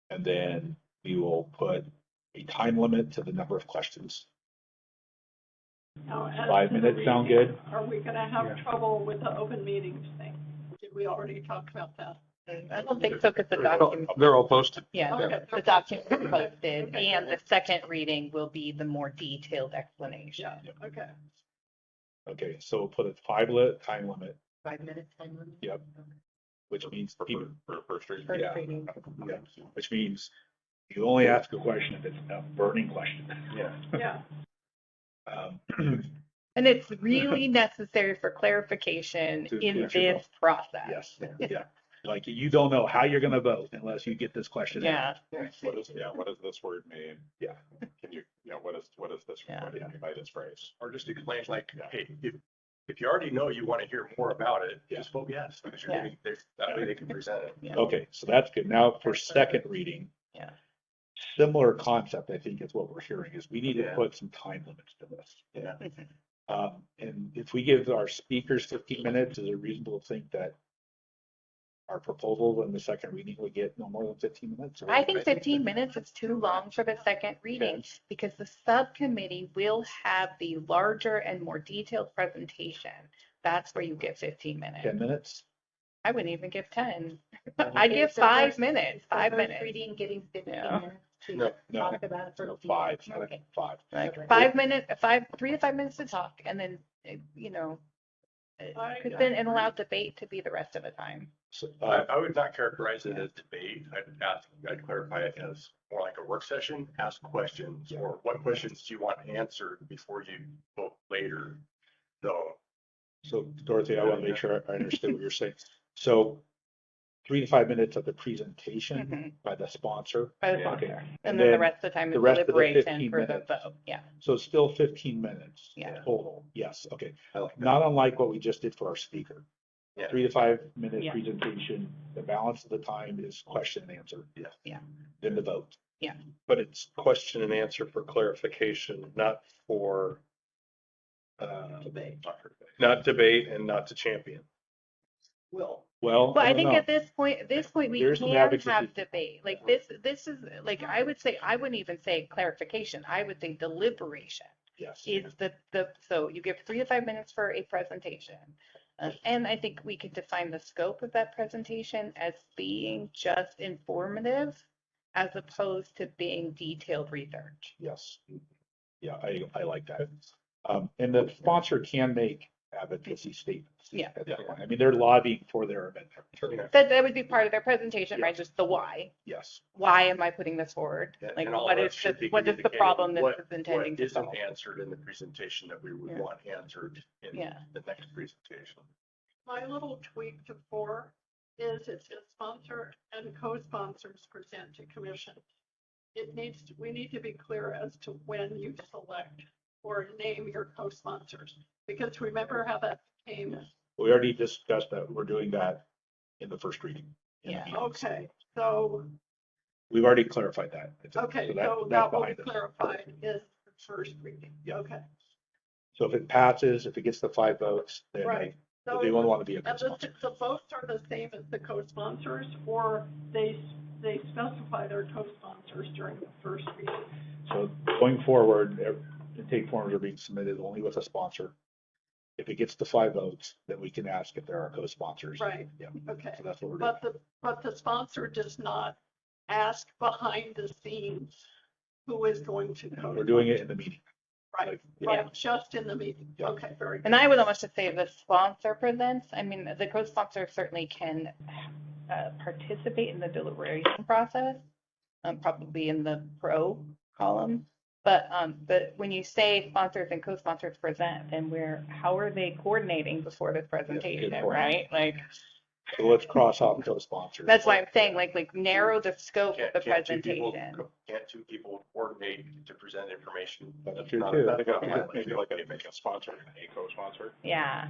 And then we will put a time limit to the number of questions. Now, as 5 to the minutes sound reading, good? Are we gonna have trouble with the open meetings thing? Did we already talk about that? I don't think so, because the document, They're all posted. yeah, Okay. the document is posted, Okay. and the second reading will be the more detailed explanation. Yeah, okay. Okay, so we'll put a time limit, 5 minutes, time limit? Yep. which means people, For first reading. First Yeah. reading. yeah, which means you only ask a question if it's a burning question. Yeah. Yeah, And it's really necessary for clarification To in get your this process. Yes, yeah. Like you don't know how you're gonna vote unless you get this question. Yeah, What does this word mean? Yeah. Can you, what does this, Yeah. what do you mean by this phrase? Or just explain like, hey, if you already know you want to hear more about it, just vote yes, because you're Yeah. getting, that way they can present it. yeah. Okay, so that's good. Now for second reading. Yeah. Similar concept, I think is what we're hearing, is we need to Yeah. put some time limits to this. Yeah. And if we give our speakers 15 minutes, is it reasonable to think that our proposal in the second reading would get no more than 15 minutes? Or- I think 15 minutes is too long for the second reading, because the subcommittee will have the larger and more detailed presentation. That's where you get 15 minutes. 10 minutes? I wouldn't even give 10. I'd give Is the 5 first- minutes, is the 5 first minutes. Reading getting 15 Yeah. minutes to No, talk about it for No, 15 five. minutes. Okay. 5. Like 5 minutes, 3 to 5 minutes to talk, and then, you know, because then it allowed debate to be the rest of the time. So, I would not characterize it as debate. I'd clarify it as more like a work session, ask questions, or what questions do you want answered before you vote later? so Dorothy, I want to make sure I understood what you're saying. So 3 to 5 minutes of the presentation Mhm. by the sponsor. By the Okay. sponsor. And And then the then rest of the time the is rest of the deliberation 15 for the minutes. vote. Yeah. So it's still 15 minutes Yeah. total. Yes, okay. I like that. Not unlike what we just did for our speaker. Yeah. 3 to 5 minute Yeah. presentation, the balance of the time is question and answer. Yeah. Yeah. Then the vote. But it's question and answer for clarification, not for, debate. not debate and not to champion. Will. Well, Well, I don't think know. at this point we There's some can advocacy. have debate. Like this is like, I would say, I wouldn't even say clarification. I would say deliberation Yes. is so you give 3 to 5 minutes for a presentation. And I think we could define the scope of that presentation as being just informative as opposed to being detailed research. Yes. Yeah, I like that. And the sponsor can make advocacy statements. Yeah. At that point. I mean, they're lobbying for their amendment. That would be part of their presentation, right? Just the why. Yes. Why am I putting this forward? Yeah, Like, and all what that is should be what is the communicated. problem What- this is intending to What solve? isn't answered in the presentation that we would Yeah. want answered in Yeah. the next presentation? My little tweak to 4 is it says sponsor and co-sponsors present to commission. We need to be clear as to when you select or name your co-sponsors. Because remember how that came? We already discussed that. We're doing that in the first reading. Yeah. Okay, so, We've already clarified that. okay, So so that's that will be behind us. clarified is the first reading. Yeah. Okay, So if it passes, if it gets the 5 votes, then right. does anyone want to be a And the co-sponsor? votes are the same as the co-sponsors, or they specify their co-sponsors during the first reading? So going forward, intake forms are being submitted only with a sponsor. If it gets the 5 votes, then we can ask if there are co-sponsors. Right. Yeah. Okay, So that's what we're doing. but the sponsor does not ask behind the scenes who is going to co. We're doing it in the meeting. Right, Yeah. right, just in the meeting. Yeah. Okay, very good. And I would almost just say the sponsor presents. I mean, the co-sponsor certainly can participate in the deliberation process, probably in the pro column. But when you say sponsors and co-sponsors present, then how are they coordinating before this presentation, point. right? Like, So let's cross off co-sponsors. That's why I'm saying, like narrow the scope of the Can't two people- presentation. Can't two people coordinate to present information? That's true Not- too. that's I think not my- maybe like a sponsor and a co-sponsor. Yeah.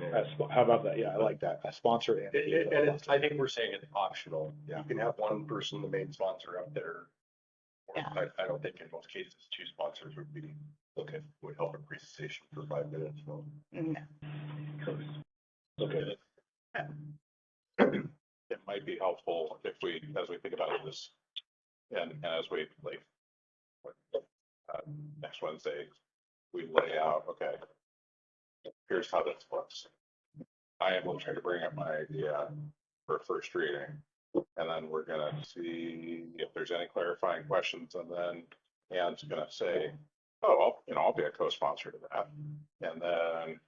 How about that? Yeah, I like that. A sponsor and. And it's, I think we're saying it's optional. Yeah. You can have one person, the main sponsor up there. Or Yeah. I don't think in most cases, two sponsors would be, okay, would help a presentation for 5 minutes. So No. Okay. It might be helpful if we, as we think about this, and as we like, next Wednesday, we lay out, okay, here's how this looks. I am going to try to bring up my idea for first reading, and then we're gonna see if there's any clarifying questions, and then Ann's gonna say, oh, I'll be a co-sponsor to that. And then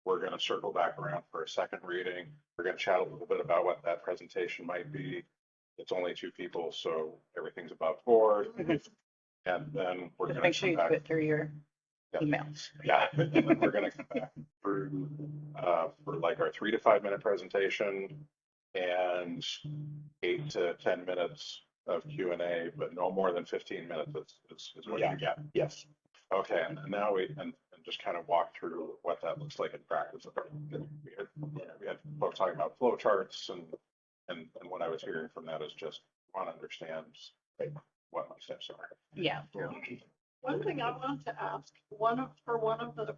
we're gonna circle back around for a second reading. We're gonna chat a little bit about what that presentation might be. It's only 2 people, so everything's above board. And then we're Just gonna make sure come you back. do it through your Yeah. emails. Yeah, and then we're gonna come back through, for like our 3 to 5 minute presentation and 8 to 10 minutes of Q&A, but no more than 15 minutes is what you get. Yes. Okay, and now and just kind of walk through what that looks like in practice. We had folks talking about flow charts and what I was hearing from that is just want to understand what my steps are. Yeah. One thing I wanted to ask, for one of the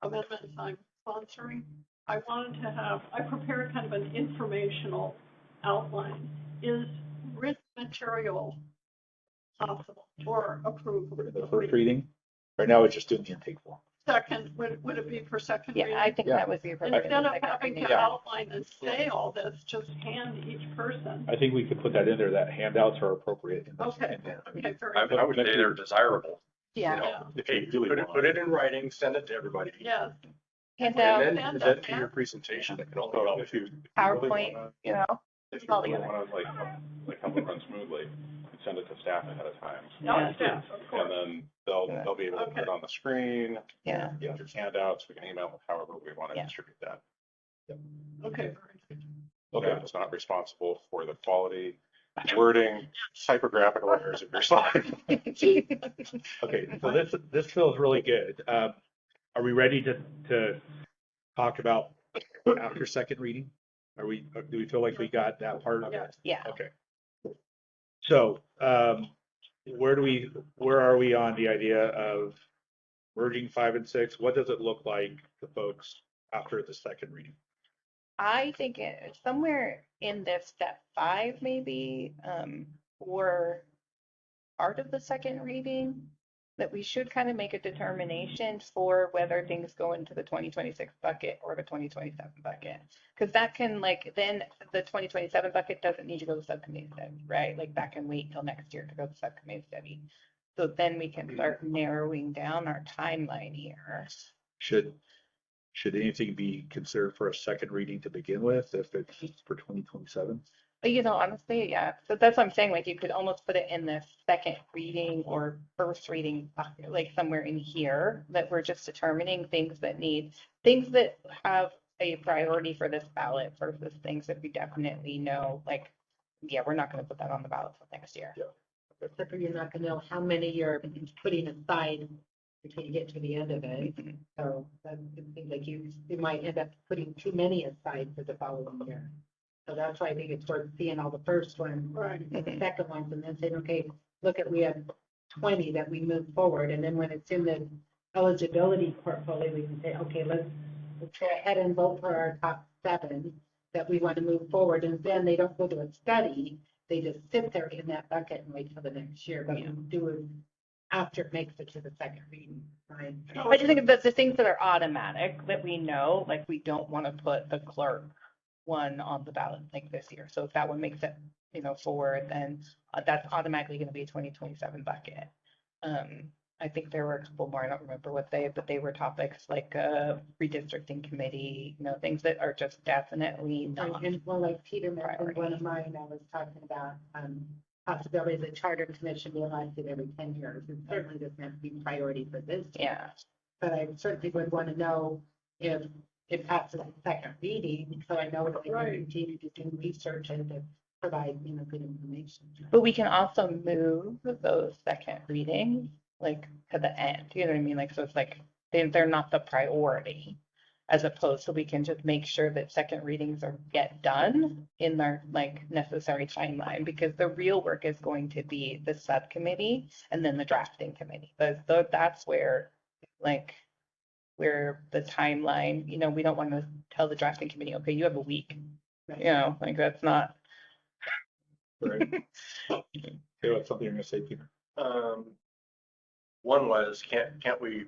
amendments I'm sponsoring, I prepared kind of an informational outline. Is written material possible or approved? The first reading. Right now, it's just doing the intake form. Second, would it be for second reading? Yeah, I think Yeah. that was your preferred. Instead of having to Yeah. outline and say all this, just hand each person. I think we could put that in there, that handouts are appropriate. in this. Okay, okay, very I good. would say they're desirable. You Yeah. know, If hey, you really want. put it in writing, send it to everybody. Yes, Handout, And then Stand present up, to your yeah. presentation. It can only So help. if you really PowerPoint, wanna- you know, If you all really together. want to like help it run smoothly, you send it to staff ahead of time. Yeah. yeah, of And course. then they'll be able to put it on the screen, yeah. get your handouts, we can email however we want to Yeah. distribute that. Okay, very good. Okay. It's not responsible for the quality, wording, typographical errors of your slide. Okay, so this feels really good. Are we ready to talk about after second reading? Do we feel like we got that part of it? Yeah. Okay. So, where are we on the idea of merging 5 and 6? What does it look like to folks after the second reading? I think it's somewhere in this step 5, maybe, or part of the second reading, that we should kind of make a determination for whether things go into the 2026 bucket or the 2027 bucket. Because that can then the 2027 bucket doesn't need to go to subcommittee study, right? Like that can wait till next year to go to subcommittee study. So then we can start narrowing down our timeline here. Should anything be considered for a second reading to begin with if it's for 2027? Honestly, yeah. So that's what I'm saying. Like you could almost put it in the second reading or first reading, like somewhere in here, that we're just determining things that have a priority for this ballot versus things that we definitely know, like, yeah, we're not going to put that on the ballot till next year. Except for you're not gonna know how many you're putting aside until you get to the end of it. Mhm. So that could be like you might end up putting too many aside for the following year. So that's why I think it's worth seeing all the first one, Right. and the second ones, and then saying, okay, look we have 20 that we move forward, and then when it's in the eligibility portfolio, we can say, okay, let's go ahead and vote for our top 7 that we want to move forward, and then they don't go to a study, they just sit there in that bucket and wait till the next year, but we do it after it makes it to the second reading, right? I just think that the things that are automatic that we know, like we don't want to put the clerk one on the ballot like this year. So if that one makes it, forward, then that's automatically going to be a 2027 bucket. I think there were a couple more, I don't remember but they were topics like redistricting committee, things that are just definitely not. And well, like Peter mentioned, priority. one of mine, I was talking about possibility of the charter commission be elected every 10 years. It certainly doesn't have to be priority for this. Yeah. But I certainly would want to know if it passes the second reading, so I know that they can Right. continue to do research and to provide, good information. But we can also move those second readings, like, to the end, you know what I mean? Like, so it's like, they're not the priority. As opposed to we can just make sure that second readings get done in their, like, necessary timeline, because the real work is going to be the subcommittee and then the drafting committee. That's where, like, where the timeline, we don't want to tell the drafting committee, okay, you have a week. Like, that's not. Right. Okay, what's something you're gonna say, Peter? One was, can't we,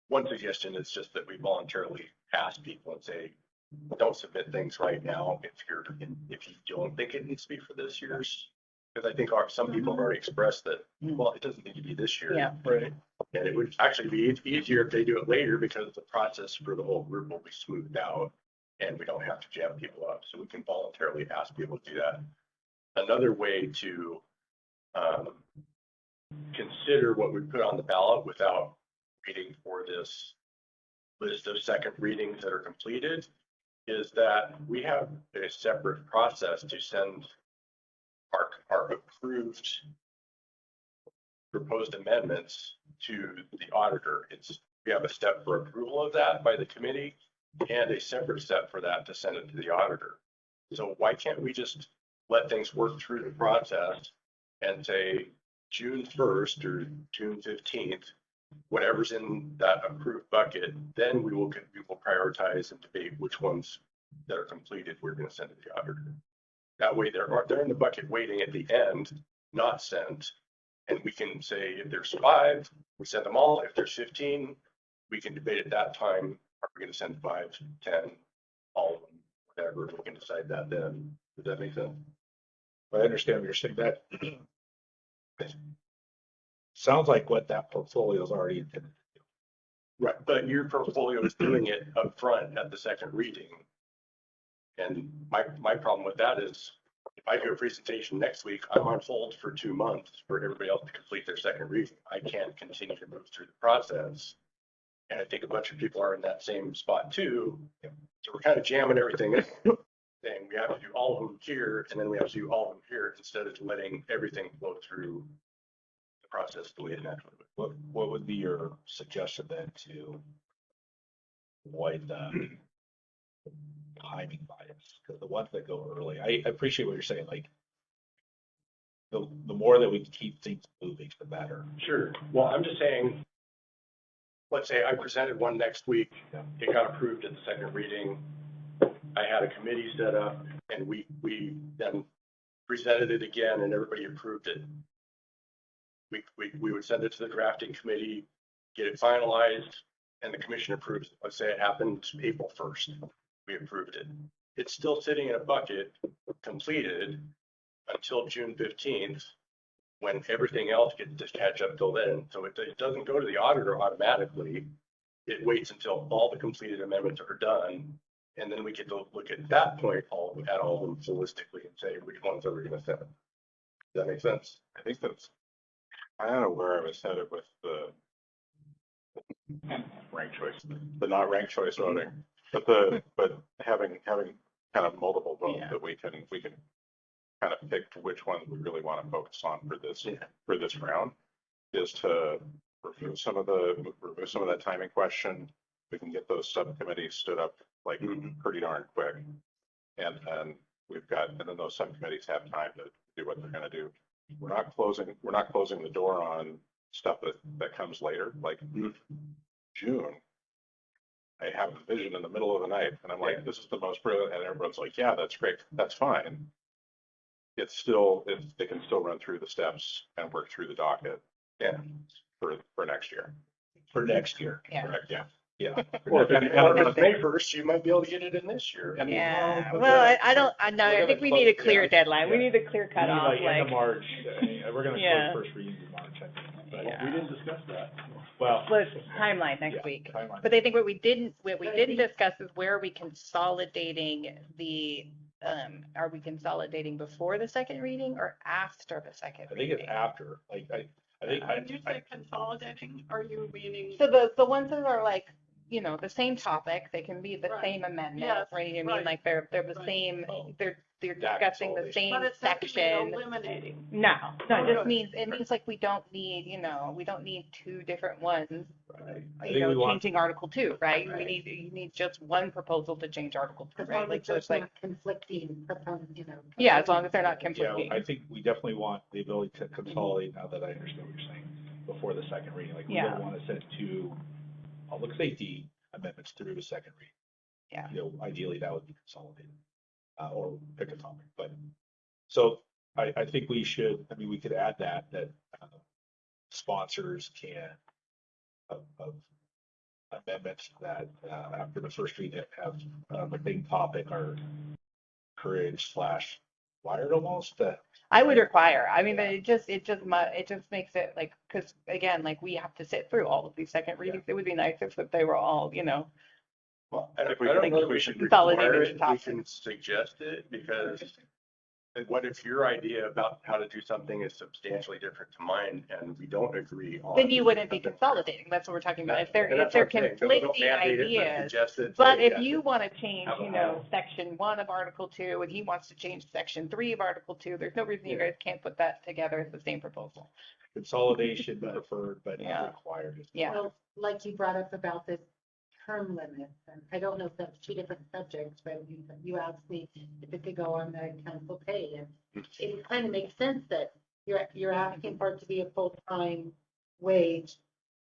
one suggestion is just that we voluntarily ask people and say, don't submit things right now if you don't think it needs to be for this year's. Because I think some people have already expressed that, well, it doesn't need to be this year. Yeah. Right. And it would actually be easier if they do it later, because the process for the whole group will be smoothed out and we don't have to jam people up. So we can voluntarily ask people to do that. Another way to consider what we put on the ballot without waiting for this list of second readings that are completed is that we have a separate process to send our approved proposed amendments to the auditor. We have a step for approval of that by the committee and a separate step for that to send it to the auditor. So why can't we just let things work through the process and say June 1st or June 15th, whatever's in that approved bucket, then we will prioritize and debate which ones that are completed we're going to send to the auditor. That way they're in the bucket waiting at the end, not sent. And we can say if there's 5, we send them all. If there's 15, we can debate at that time. Are we going to send 5, 10, all of them, whatever? We can decide that then. Does that make sense? I understand what you're saying. That sounds like what that portfolio is already intended. Right, but your portfolio is doing it up front at the second reading. And my problem with that is if I do a presentation next week, I'm on hold for 2 months for everybody else to complete their second reading. I can't continue to move through the process. And I think a bunch of people are in that same spot too. So we're kind of jamming everything in, saying we have to do all of them here, and then we have to do all of them here instead of letting everything flow through the process the way it naturally would. What would be your suggestion then to avoid the timing bias? Because the ones that go early, I appreciate what you're saying. Like the more that we can keep things moving, the better. Sure. Well, I'm just saying, let's say I presented one next week, it got approved at the second reading. I had a committee set up and we then presented it again and everybody approved it. We would send it to the drafting committee, get it finalized, and the commission approves it. Let's say it happened April 1st. We approved it. It's still sitting in a bucket completed until June 15th, when everything else gets to catch up till then. So it doesn't go to the auditor automatically. It waits until all the completed amendments are done. And then we get to look at that point at all of them holistically and say which ones are we going to send. Does that make sense? I think that's, I don't know where I was headed with the ranked choice, the not ranked choice voting, but having kind of multiple votes that we can kind of pick which ones we really want to focus on for this round is to remove some of that timing question. We can get those subcommittees stood up like pretty darn quick, and then those subcommittees have time to do what they're going to do. We're not closing the door on stuff that comes later, like June. I have a vision in the middle of the night and I'm like, this is the most brilliant, and everyone's like, yeah, that's great, that's fine. They can still run through the steps and work through the docket for next year. For next year. Yeah. Correct, yeah. Yeah. Or if it's May 1st, you might be able to get it in this year. Yeah, well, I think we need a clear deadline. We need a clear cutoff, Like end of like, March. We're gonna Yeah. close first reading in March, I think. But Yeah. we didn't discuss that. Well. let's timeline Yeah, next week. timeline. But I think what we didn't discuss is where are we consolidating are we consolidating before the second reading or after the second I think reading? it's after, like, I think, When you say consolidating, are you meaning? So the ones that are like you know, the same topic. They can be the Right. same amendment, Yes, right? I mean, right, like they're the right. same, Oh. they're That discussing the consolidation. same But it doesn't mean section. eliminating. No, no, it just Okay. means like we don't need, you know, we don't need two different ones, Right. I you think know, we want, changing Article 2, right? Right. You need just one proposal to change Article 2, As right? long as Like, so there's it's like, not conflicting, you know. yeah, as long as they're not yeah, conflicting. I think we definitely want the ability to consolidate, now that I understand what you're saying, before the second reading. Like, we Yeah. don't want to send two public safety amendments through the second reading. Yeah. You know, ideally that would be consolidated, or pick a topic, but, so I think we should, I mean, we could add that sponsors can, of amendments that, after the first reading have, the same topic are encouraged slash wired almost, I would require, I mean, Yeah. it just makes it like, because again, like we have to sit through all of these second readings. It would be nice if they were all, you know, Well, I If we don't can- know that we we should should consolidate require it it, to we topics. can suggest it, because what if your idea about how to do something is substantially different to mine, and we don't agree on? then you wouldn't be consolidating. That's what we're talking about. If they're And that's what I'm saying. Don't conflicting mandate it, but ideas. suggest it, But say, if yes, you want to change, have a you know, model. section 1 of Article 2, and he wants to change section 3 of Article 2, there's no reason you Yeah. guys can't put that together as the same proposal. consolidation preferred, but Yeah. not required. Yeah. Well, like you brought up about this term limits, and I don't know if that's two different subjects, but you asked me if it could go on the council pay, and it kind of makes sense that you're asking for it to be a full-time wage,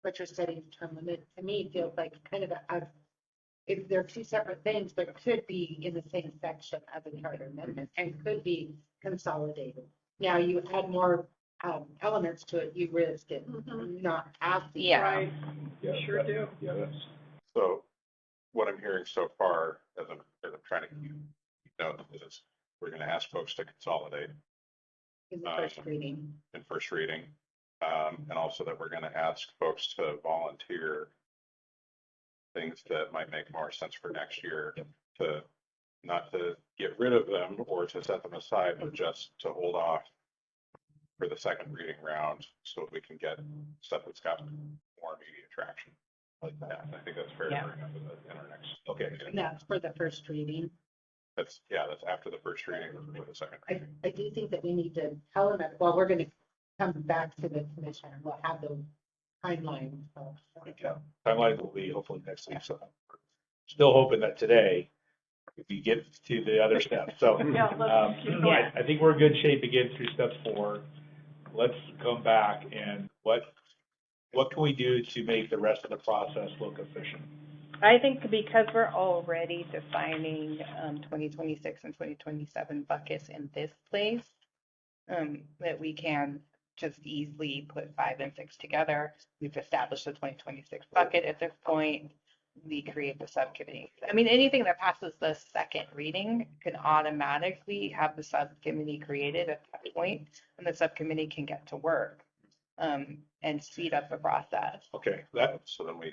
but you're setting a term limit. To me, it feels like kind of if they're two separate things, but could be in the same section as a charter amendment and could be consolidated. Now, you add more elements to it, you risk it not having. Yeah. Right, Yeah, sure do. Yeah, that's, So what I'm hearing so far, as I'm trying to keep note, is we're gonna ask folks to consolidate In the first reading. in first reading. And also that we're gonna ask folks to volunteer things that might make more sense for next year, to, not to get rid of them or to set them aside, but just to hold off for the second reading round, so we can get stuff that's got more immediate traction. like Yeah, that. I think that's fair Yeah. to bring up in our next. Okay. meeting. And that's for the first reading. That's after the first reading, for the second I reading. do think that we need to tell them that, well, we're gonna come back to the commission and we'll have the timeline. So, Yeah, timeline will be hopefully next week, so still hoping that today, if we get to the other steps, so. Yeah, let's keep going. I think we're in good shape again through step 4. Let's come back and what can we do to make the rest of the process look efficient? I think because we're already defining 2026 and 2027 buckets in this place, that we can just easily put 5 and 6 together. We've established the 2026 bucket at this point. We create the subcommittee. I mean, anything that passes the second reading can automatically have the subcommittee created at that point, and the subcommittee can get to work and speed up the process. Okay, So then we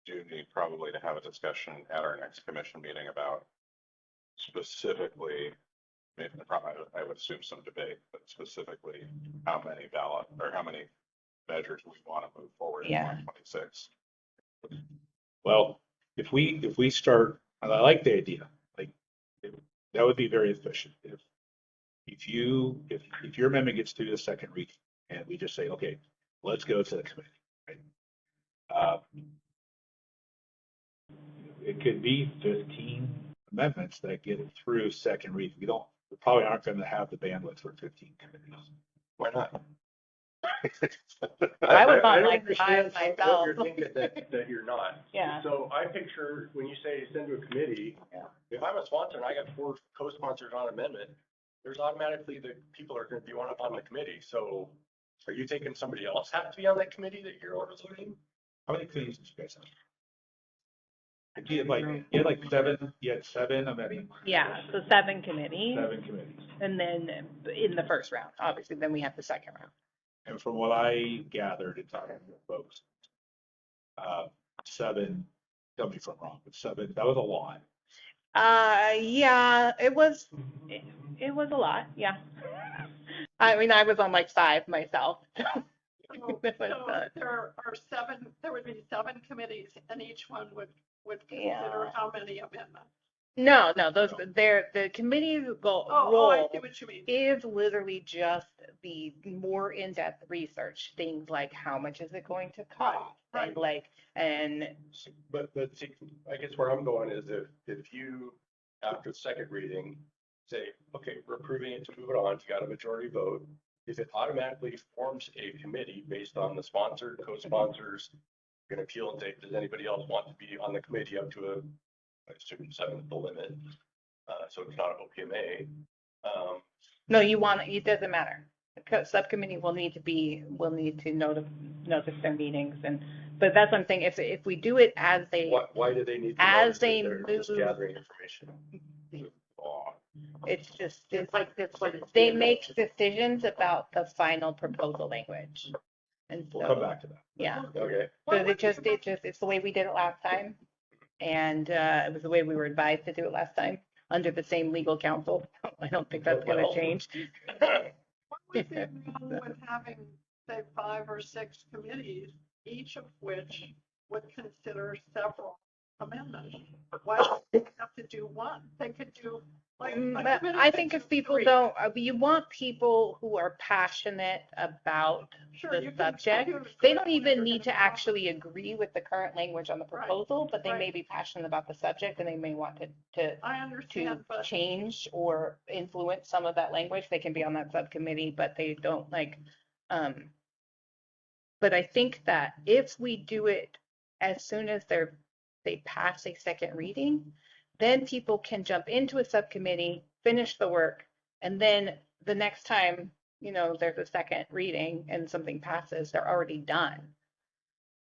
do need probably to have a discussion at our next commission meeting about specifically, maybe, I would assume some debate, but specifically how many ballot or how many measures we want to move forward in Yeah. 2026. well, if we start, and I like the idea, like, that would be very efficient. If your amendment gets through the second reading, and we just say, okay, let's go to the committee, right? It could be 15 amendments that get through second reading. We probably aren't going to have the bandwidth for 15 committees. Why not? I would want don't like understand 5 what myself. You're thinking that you're not. Yeah. So I picture when you say send to a committee, if I'm a sponsor and I got 4 co-sponsors on amendment, there's automatically the people are going to be on the committee. So are you thinking somebody else has to be on that committee that you're overloading? How many committees did you guys have? You had 7 amendments. Yeah, so 7 committees, 7 committees. and then in the first round, obviously, then we have the second round. And from what I gathered in talking to folks, 7, tell me if I'm wrong, but 7, that was a lot. Yeah, it was a lot, yeah. I mean, I was on like 5 myself. So there would be 7 committees and each one would consider Yeah. how many amendments? No, the committee's Oh, I role see what you mean. is literally just the more in-depth research, things like how much is it going to cost? Right. And like, and But see, I guess where I'm going is if you, after the second reading, say, okay, we're approving it to move it on, you got a majority vote. If it automatically forms a committee based on the sponsor, co-sponsors, can appeal and say, does anybody else want to be on the committee up to I assume 7 is the limit. So it's not an OPMA. no, it doesn't matter. The subcommittee will need to notice their meetings but that's one thing, if we do it as Why do they need to as notice they that they're just move- gathering information? it's like this one. they make decisions about the final proposal language. And We'll come so, back to that. yeah. Okay. So it's the way we did it last time. And it was the way we were advised to do it last time, under the same legal counsel. I don't think that's gonna change. What would be wrong with having, say, 5 or 6 committees, each of which would consider several amendments? Why do they have to do one? They could do like. But I think if people don't, you want people who are passionate about the subject. They don't even need to actually agree with the current language on the proposal, but they may be passionate about the subject and they may want to I understand, but change or influence some of that language. They can be on that subcommittee, but they don't but I think that if we do it as soon as they pass a second reading, then people can jump into a subcommittee, finish the work, and then the next time, there's a second reading and something passes, they're already done.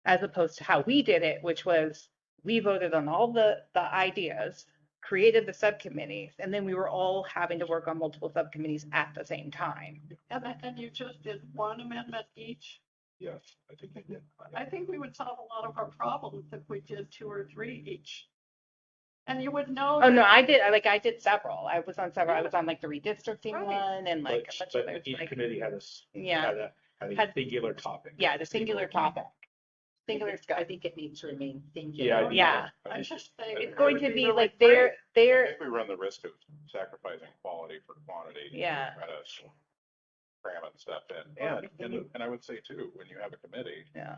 As opposed to how we did it, which was we voted on all the ideas, created the subcommittees, and then we were all having to work on multiple subcommittees at the same time. and you just did one amendment each. Yes, I think they did. I think we would solve a lot of our problems if we did 2 or 3 each. And you would know. Oh, no, I did several. I was on several. I was on like the redistricting Right. one and like a bunch of But others. each Like, committee had yeah, a singular topic. yeah, the singular topic. Singular, I think it needs to remain singular. Yeah. yeah. I just think. It's going to be like I they're, think we run the risk of sacrificing quality for quantity. Yeah. Try to cram and stuff in. Yeah. And I would say too, when you have a committee, yeah.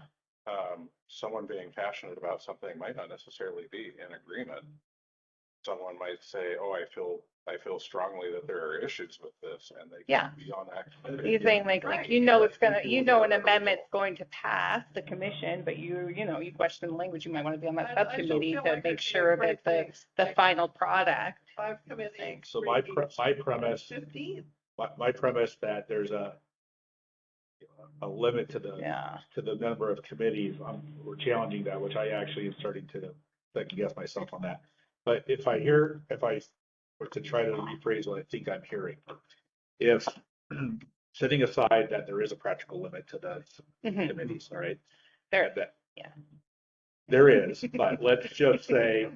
someone being passionate about something might not necessarily be in agreement. Someone might say, oh, I feel strongly that there are issues with this, and they Yeah. can be on that committee. You're saying like an amendment's going to pass the commission, but you question the language, you might want to be on that I still subcommittee feel to like make it'd be a sure great that the final product. 5 committees. So 3 my each, premise, 15. my premise that there's a limit to Yeah. the number of committees, we're challenging that, which I actually am starting to second guess myself on that. But if I were to try to rephrase what I think I'm hearing, if setting aside that there is a practical limit to the Mhm. committees, all right? There- That- yeah. There is, but let's just say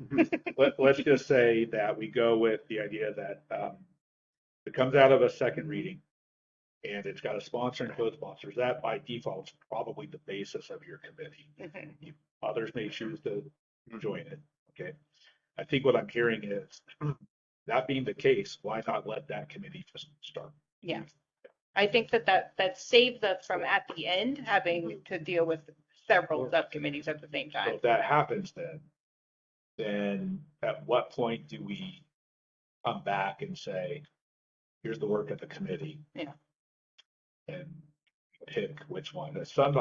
that we go with the idea that it comes out of a second reading and it's got a sponsor and co-sponsors. That by default is probably the basis of your committee. Mhm. Others may choose to join it, okay? I think what I'm hearing is, that being the case, why not let that committee just start? Yeah. I think that saves us from at the end having to deal with several subcommittees at the same So time. if that happens, then at what point do we come back and say, here's the work of the committee? Yeah. And pick which one. At some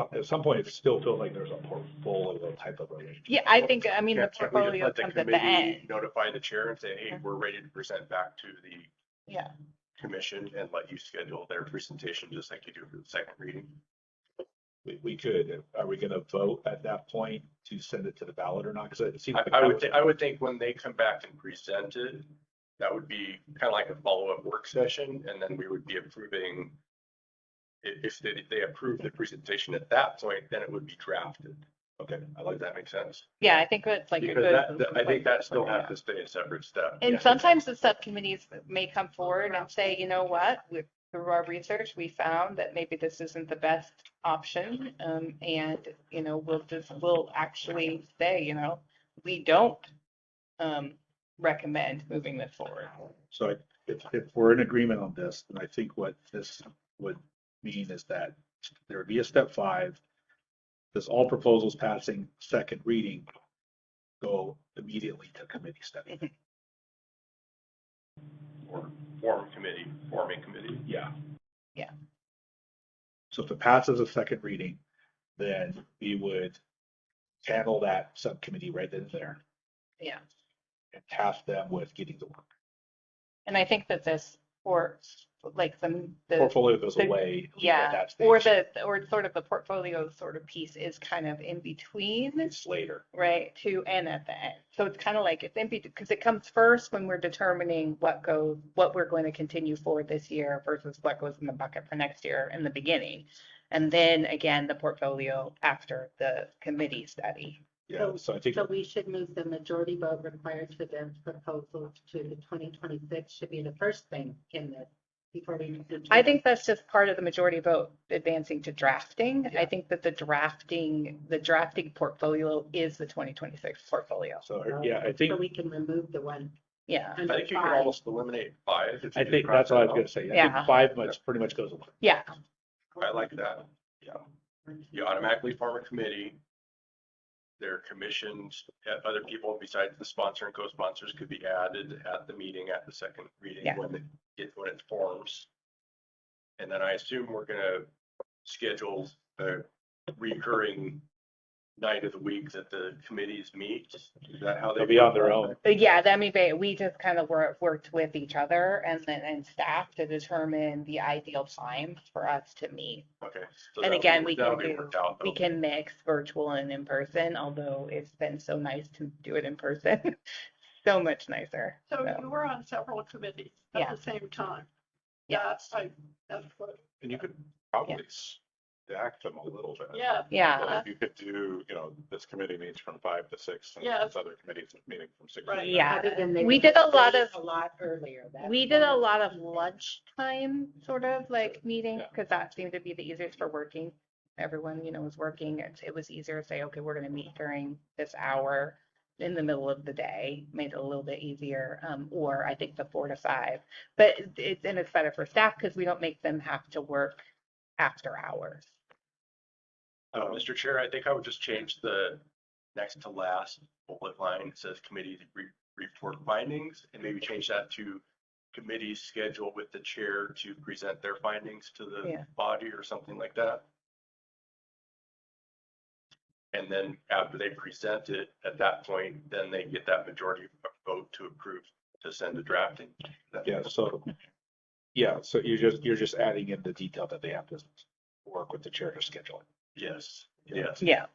point, it still feels like there's a portfolio type of arrangement. Yeah, I think, the Can't we just portfolio let the comes at the committee end. notify the chair and say, hey, we're ready to present back to the Yeah. commission and let you schedule their presentation just like you do for the second reading? We could. Are we going to vote at that point to send it to the ballot or not? Because it seems like I would think when they come back and present it, that would be kind of like a follow-up work session, and then we would be approving. If they approve the presentation at that point, then it would be drafted. Okay, Does that make sense? Yeah, I think it's like a Because good. I think that still has to stay a separate step. And sometimes the subcommittees may come forward and say, you know what, through our research, we found that maybe this isn't the best option. And, we'll actually say, we don't recommend moving this forward. So if we're in agreement on this, then I think what this would mean is that there would be a step 5. Does all proposals passing second reading go immediately to committee study? Or forming committee. Yeah. Yeah. So if it passes a second reading, then we would handle that subcommittee right then and there Yeah. and task them with getting the work. And I think that this, or like the Portfolio goes the- away. yeah, That's or sort of the portfolio sort of piece is kind of in between, it's later. right, to and at the end. So it's kind of like it's in between because it comes first when we're determining what we're going to continue for this year versus what goes in the bucket for next year in the beginning. And then again, the portfolio after the committee study. Yeah, so I think So we should move the majority vote required to advance proposals to the 2026 should be the first thing in this before we. I think that's just part of the majority vote advancing to drafting. Yeah. I think that the drafting portfolio is the 2026 portfolio. so. Yeah, I think So we can remove the one. Yeah. I think you can almost eliminate 5. if you I just think cross that's what I was that gonna out. say. I Yeah. think 5 pretty much goes away. Yeah. I like that. Yeah. You automatically form a committee. They're commissioned, other people besides the sponsor and co-sponsors could be added at the meeting, at the second reading Yeah. when it forms. And then I assume we're gonna schedule a recurring night of the week that the committees meet. Is that how they? They'll be on work their that? own. Yeah, I mean, we just kind of worked with each other and staff to determine the ideal time for us to meet. Okay. So And that'll again, be- we that'll can be do, worked out, we though. can mix virtual and in person, although it's been so nice to do it in person. So much nicer. So you were on several committees Yeah. at the same time. Yeah. That's what, And you could probably stack them a little bit. yeah. Yeah. Like you could do, this committee meets from 5 to 6 and Yes. this other committee's meeting from 6 to Right. 9. Yeah. Other than they We would did a have to lot leave of- A lot earlier. That's We did a all. lot of lunchtime sort of like meeting Yeah. because that seemed to be the easiest for working. Everyone, was working. It was easier to say, okay, we're going to meet during this hour in the middle of the day, made it a little bit easier. Or I think the 4 to 5, but it's better for staff because we don't make them have to work after hours. Mr. Chair, I think I would just change the next to last bullet line. It says committee report findings and maybe change that to committee's schedule with the chair to present their findings to the Yeah. body or something like that. And then after they present it, at that point, then they get that majority vote to approve to send to drafting. Yeah, so you're just adding in the detail that they have to work with the chair to schedule it. Yes, yes. Yeah.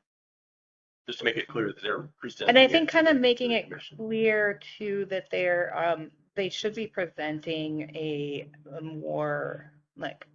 Just to make it clear that they're presenting. And I it think to kind of the making it commission. clear too that they should be presenting a more like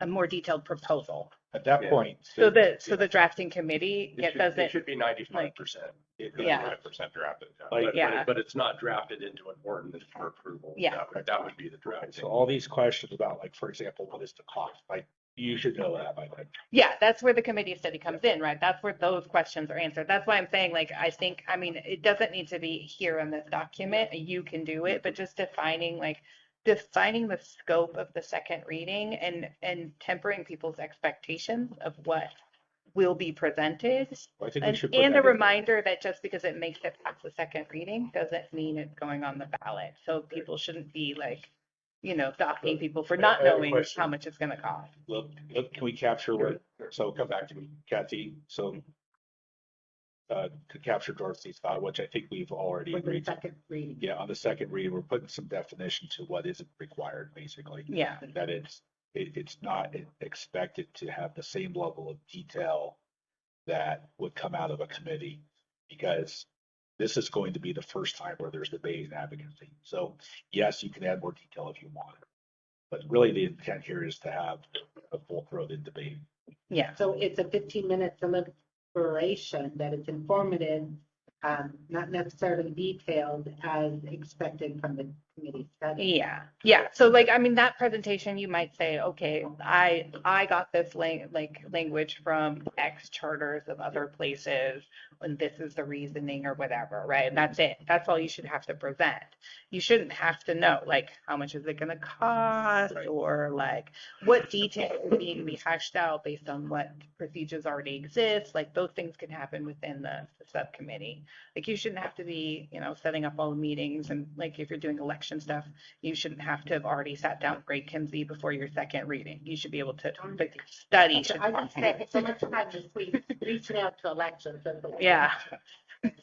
a more detailed proposal. At that Yeah. point. So the drafting committee It doesn't. should be 95%. Yeah. 95% drafted. Like- Yeah. But it's not drafted into an ordinance for approval. Yeah. That would be the drafting. So all these questions about, like, for example, what is the cost? Like, you should know that by then. Yeah, that's where the committee study comes in, right? That's where those questions are answered. That's why I'm saying, like, I mean, it doesn't need to be here in this document. You can do it, but just defining the scope of the second reading and tempering people's expectations of what will be presented. Well, I think we And, should put and that a in there. reminder that just because it makes it past the second reading doesn't mean it's going on the ballot. So people shouldn't be like, docking people for not I have a knowing question. how much it's gonna cost. Look, can we capture what, so come back to me, Kathy, so to capture Dorothy's thought, which I think we've already For the agreed to. second reading. Yeah, on the second reading, we're putting some definition to what isn't required, basically. Yeah. That it's not expected to have the same level of detail that would come out of a committee, because this is going to be the first time where there's debate and advocacy. So yes, you can add more detail if you want, but really the intent here is to have a full-throated debate. Yeah. So it's a 15-minute deliberation that is informative not necessarily detailed as expected from the committee study. Yeah, yeah. So like, I mean, that presentation, you might say, okay, I got this language from X charters of other places, and this is the reasoning or whatever, right? And that's it. That's all you should have to present. You shouldn't have to know, like, how much is it going to cost, or like what details need to be hashed out based on what procedures already exist. Like those things can happen within the subcommittee. Like you shouldn't have to be, setting up all the meetings, and like if you're doing election stuff, you shouldn't have to have already sat down with Greg Kinsey before your second reading. You should be able to, like, study should. I would say so much time this week reaching out to elections. Yeah.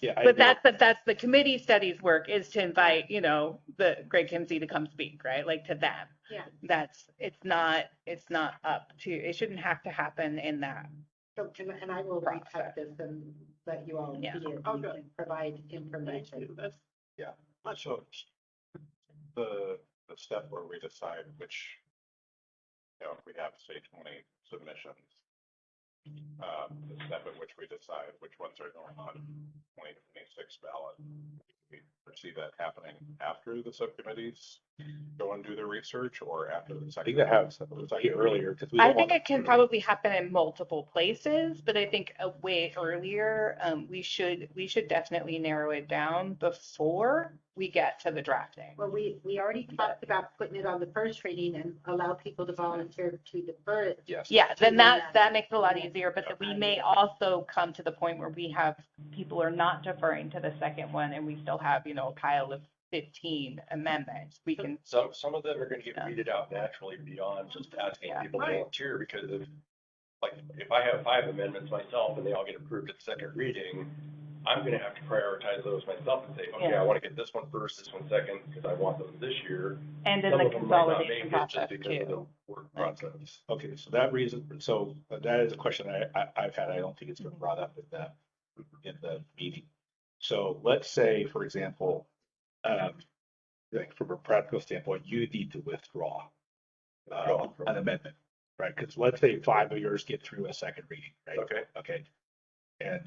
Yeah, But that's the committee studies work, is to invite, the Greg Kinsey to come speak, right? Like to them. Yeah. It's not up to, it shouldn't have to happen in that. So, and I will retype this and let you all see it. You Okay. can provide Thank information. you. That's So the step where we decide which, if we have, say, 20 submissions, the step at which we decide which ones are going on 2026 ballot. We foresee that happening after the subcommittees go and do their research, or after the I second. think that happens earlier because we I don't think want it can probably happen in multiple places, but I think way earlier, we should definitely narrow it down before we get to the drafting. Well, we already talked about putting it on the first reading and allow people to volunteer to defer it. Yes. Yeah, then that makes it a lot easier, but that we may also come to the point where we have people are not deferring to the second one, and we still have, a pile of 15 amendments. We can, Some of them are gonna get weeded out naturally beyond just asking people to volunteer, because if I have 5 amendments myself and they all get approved at second reading, I'm gonna have to prioritize those myself and say, okay, I wanna get this one first, this one second, because I want those this year. and in Some the of them might not consolidation make it process just because of the too. work process. Okay, so that is a question I've had. I don't think it's been brought up in the meeting. So let's say, for example, like from a practical standpoint, you need to withdraw an amendment, right? Because let's say 5 of yours get through a second reading, right? Okay. And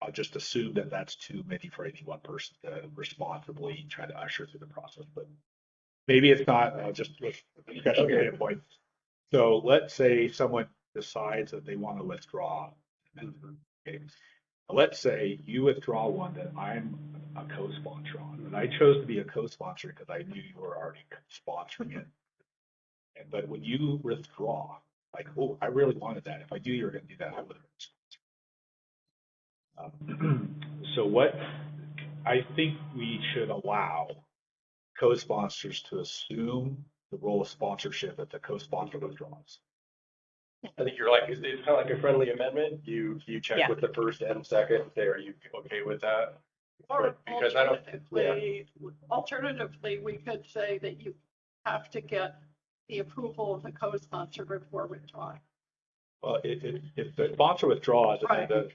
I'll just assume that that's too many for any one person to responsibly try to usher through the process, but maybe it's not, just from a discussion standpoint. So let's say someone decides that they want to withdraw. Okay. Let's say you withdraw one that I'm a co-sponsor on, and I chose to be a co-sponsor because I knew you were already sponsoring it. But when you withdraw, like, oh, I really wanted that. If I knew you were going to do that, I would have. So what I think we should allow co-sponsors to assume the role of sponsorship if the co-sponsor withdraws. I think you're like, it's kind of like a friendly amendment. You check with the first and second, say, are you okay with that? Or Because I don't- alternatively, we could say that you have to get the approval of the co-sponsor before withdrawing. Well, if the sponsor withdraws and Right. the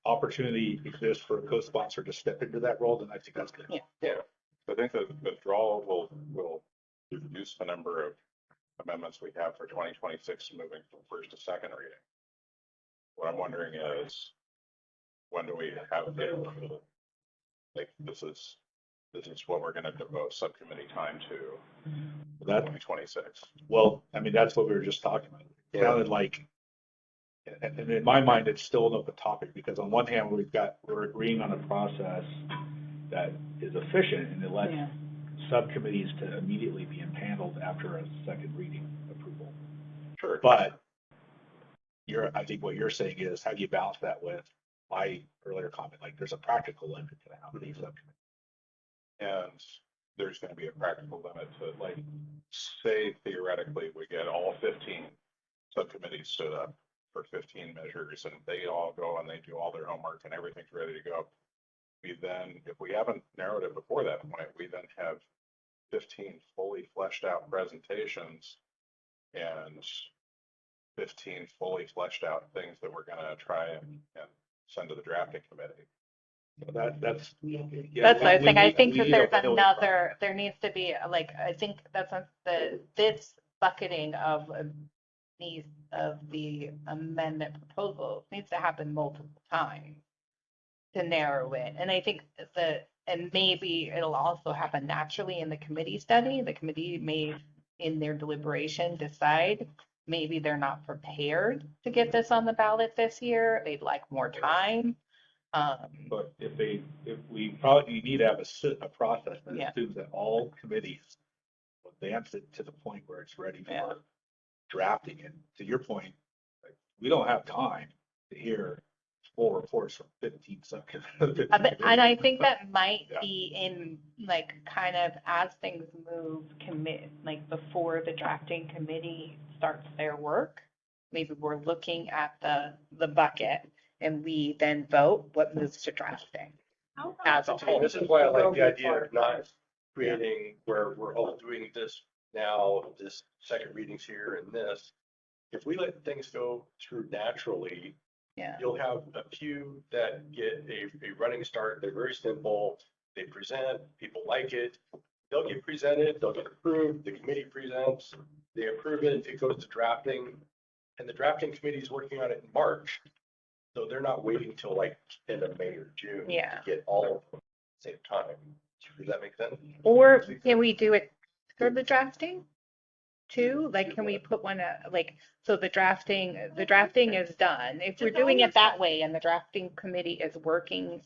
opportunity exists for a co-sponsor to step into that role, then I think that's good. Yeah. I think the withdrawal will reduce the number of amendments we have for 2026 moving from first to second reading. What I'm wondering is, when do we have like, this is what we're going to devote subcommittee time to, That 2026. Well, I mean, that's what we were just talking about. It sounded like, and in my mind, it's still an open topic, because on one hand, we're agreeing on a process that is efficient and it lets subcommittees to immediately be impaneled after a second reading approval. Sure. But I think what you're saying is, how do you balance that with my earlier comment? Like, there's a practical limit to how many subcommittees. And there's going to be a practical limit to, like, say theoretically we get all 15 subcommittees stood up for 15 measures, and they all go and they do all their homework and everything's ready to go. We then, if we haven't narrowed it before that point, we then have 15 fully fleshed out presentations and 15 fully fleshed out things that we're going to try and send to the drafting committee. That's That's the thing. I think that there needs to be like, I think that's this bucketing of the amendment proposals needs to happen multiple times. to narrow it. And I think and maybe it'll also happen naturally in the committee study. The committee may, in their deliberation, decide maybe they're not prepared to get this on the ballot this year. They'd like more time. But if we probably, you need to have a process that Yeah. assumes that all committees will advance it to the point where it's ready Yeah. for drafting. And to your point, like, we don't have time to hear 4 reports from 15 subcommittees. And I think that might Yeah. be in like kind of as things move, like before the drafting committee starts their work. Maybe we're looking at the bucket and we then vote what moves to drafting How as a about- whole. This is why I like the idea of not creating where we're all doing this now, this second readings here and this. If we let things go through naturally, Yeah. you'll have a few that get a running start. They're very simple. They present, people like it. They'll get presented, they'll get approved, the committee presents, they approve it, it goes to drafting. And the drafting committee is working on it in March. So they're not waiting till like end of May or June Yeah. to get all of them at the same time. Does that make sense? Or can we do it for the drafting too? Like, can we put one, like, so the drafting is done. If we're doing it that way and the drafting committee is working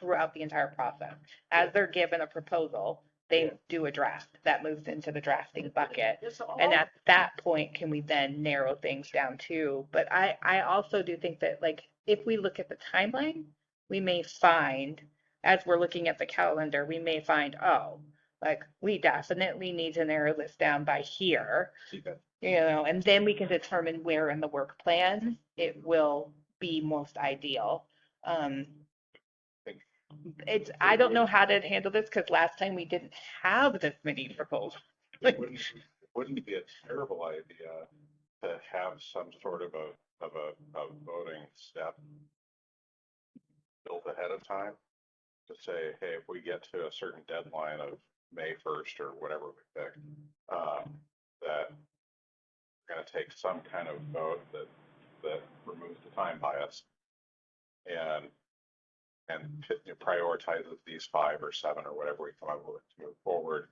throughout the entire process, as they're given a proposal, they do a draft that moves into the drafting bucket. It's all- And at that point, can we then narrow things down too? But I also do think that like, if we look at the timeline, we may find, as we're looking at the calendar, we may find, oh, like, we definitely need to narrow this down by here, and then we can determine where in the work plan it will be most ideal. I don't know how to handle this because last time we didn't have this many proposals. Wouldn't it be a terrible idea to have some sort of a voting step built ahead of time? To say, hey, if we get to a certain deadline of May 1st or whatever we pick, that we're going to take some kind of vote that removes the time bias and prioritizes these 5 or 7 or whatever we come up with to move forward.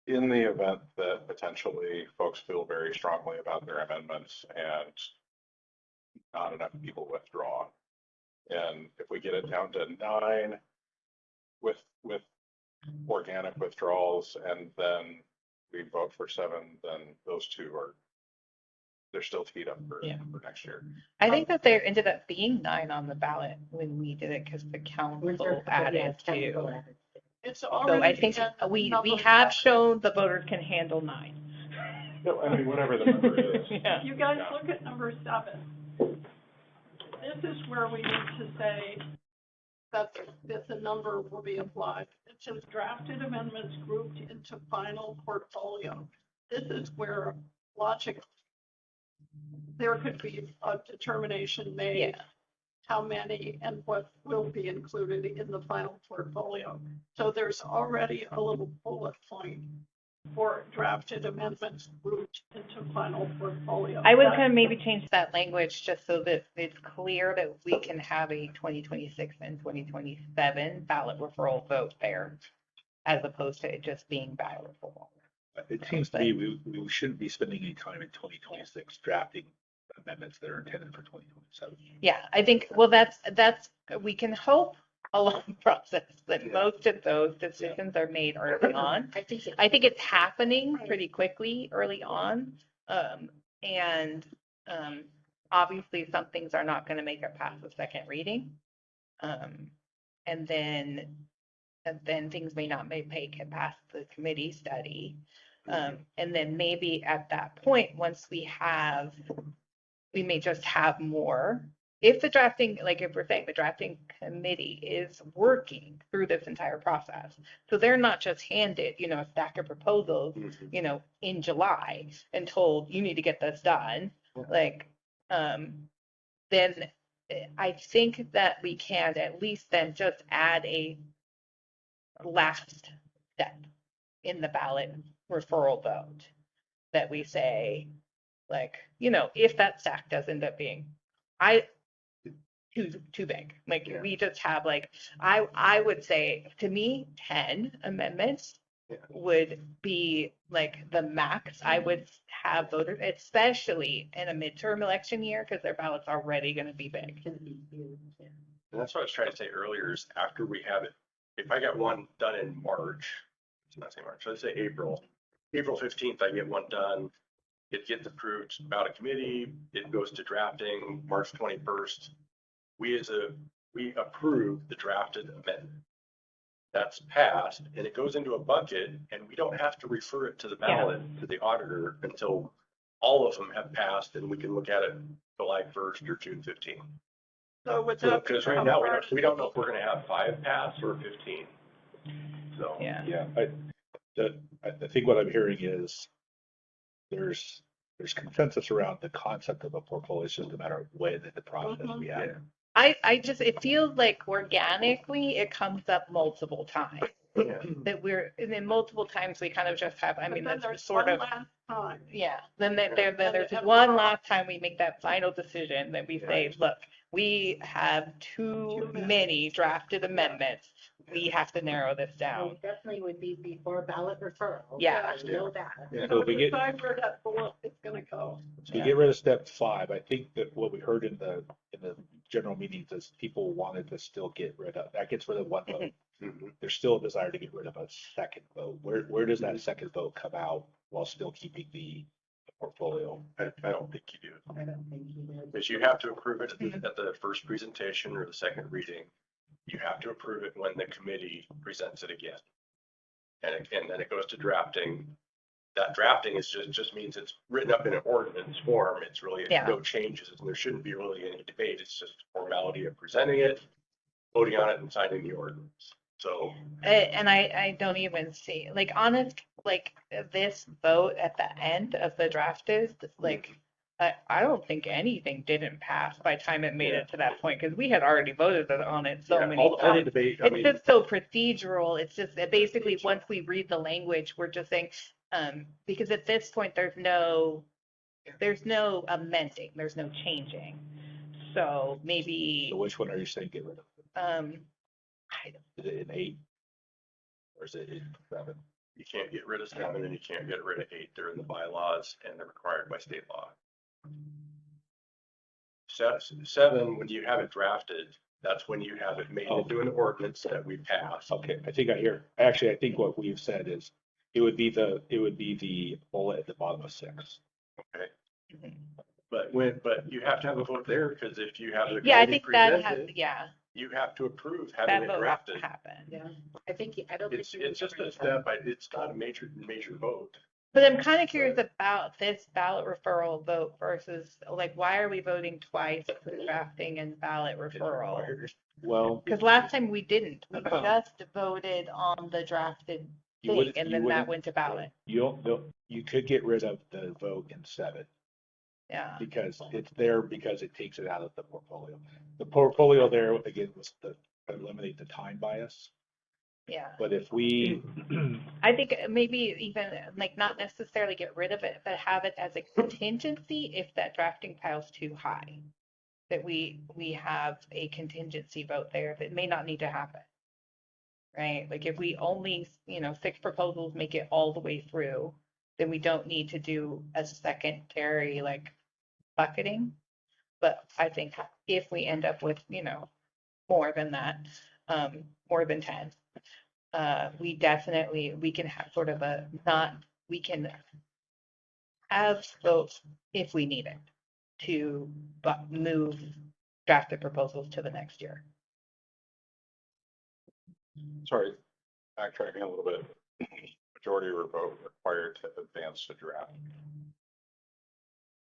In the event that potentially folks feel very strongly about their amendments and not enough people withdraw. And if we get it down to 9 with organic withdrawals and then we vote for 7, then those 2 they're still teed up for next year. I think that there ended up being 9 on the ballot when we did it because the council added 2. It's So already. I think we have shown the voters can handle 9. No, I mean, whatever the number is. Yeah. You guys look at number 7. This is where we need to say that the number will be applied. It says drafted amendments grouped into final portfolio. This is where logic, there could be a determination made. Yeah. How many and what will be included in the final portfolio. So there's already a little bullet point for drafted amendments grouped into final portfolio. I would kind of maybe change that language just so that it's clear that we can have a 2026 and 2027 ballot referral vote there, as opposed to it just being ballot referral. It seems to me we shouldn't be spending any time in 2026 drafting amendments that are intended for 2027. Yeah, I think, well, that's, we can hope along the process that most of those decisions are made early on. I think it's happening pretty quickly early on. And obviously some things are not going to make it past the second reading. And then things may not make it past the committee study. And then maybe at that point, once we may just have more. If the drafting, like if we're saying the drafting committee is working through this entire process, so they're not just handed, a stack of proposals, in July and told you need to get this done, then I think that we can at least then just add a last step in the ballot referral vote that we say, if that stack does end up being, too big. Like Yeah. we just have like, I would say to me, 10 amendments Yeah. would be like the max I would have voted, especially in a midterm election year, because their ballot's already going to be big. And that's what I was trying to say earlier is after we have it, if I get one done in March, it's not say March, let's say April 15th, I get one done. It gets approved about a committee, it goes to drafting March 21st. We approve the drafted amendment. That's passed and it goes into a bucket and we don't have to refer it to the ballot to the auditor until all of them have passed and we can look at it July 1st or June 15th. So with that. Because right now, we don't know if we're gonna have 5 pass or 15. So. Yeah. I think what I'm hearing is there's consensus around the concept of a portfolio. It's just a matter of when in the process we have it. I just, it feels like organically it comes up multiple times. Yeah. That and then multiple times we kind of just have, I mean, But then that's there's sort one of, last time. yeah. Then there's have one more. last time we make that final decision that we say, look, we have too many drafted amendments. We have to narrow this So down. it definitely would be before ballot referral. Yeah. I know that. Yeah. So if we get, Decide where that bullet is gonna go. so we get rid of step 5, I think that what we heard in the general meetings is people wanted to still get rid of, that gets rid of one vote. Mhm. There's still a desire to get rid of a second vote. Where does that second vote come out while still keeping the portfolio? I don't think you do. I don't think you did. Because you have to approve it at the first presentation or the second reading. You have to approve it when the committee presents it again. And then it goes to drafting. That drafting is just means it's written up in an ordinance form. It's really no changes and there shouldn't be really any debate. It's just formality of presenting it, voting on it and signing the ordinance. So. And I don't even see, like, honest, like this vote at the end of the draft is like, I don't think anything didn't pass by the time it made it to that point, because we had already voted on it so many all the times. debate, It's just so procedural. It's just that basically once we read the language, we're just saying, because at this point, there's no amending, there's no changing. So maybe, So which one are you saying get rid of? I don't, Is it in 8? Or is it in 7? you can't get rid of 7 and you can't get rid of 8. They're in the bylaws and they're required by state law. 7, when you have it drafted, that's when you have it made into an ordinance that we pass. Okay, I think I think what we've said is it would be the bullet at the bottom of 6. Okay. But you have to have a vote there because if you have the yeah, I committee think that present it, you have to approve that having it vote has to drafted. happen. Yeah, I think, I don't think. It's you would just agree a with that. step. It's not a major vote. But I'm kind of curious about this ballot referral vote versus, like, why are we voting twice for drafting and ballot referral? Well, Because last time we didn't. We just voted on the drafted you thing, wouldn't- and you then that wouldn't- went to ballot. you could get rid of the vote in 7 Yeah. because it's there because it takes it out of the portfolio. The portfolio there, again, was to eliminate the time bias. Yeah. But if we, I think maybe even like not necessarily get rid of it, but have it as a contingency if that drafting pile's too high. That we have a contingency vote there that may not need to happen. Right? Like if we only, 6 proposals make it all the way through, then we don't need to do a secondary like bucketing. But I think if we end up with, more than that, more than 10, we can have sort of we can have votes if we need it to move drafted proposals to the next year. Sorry, backtracking a little bit. Majority of vote required to advance the draft.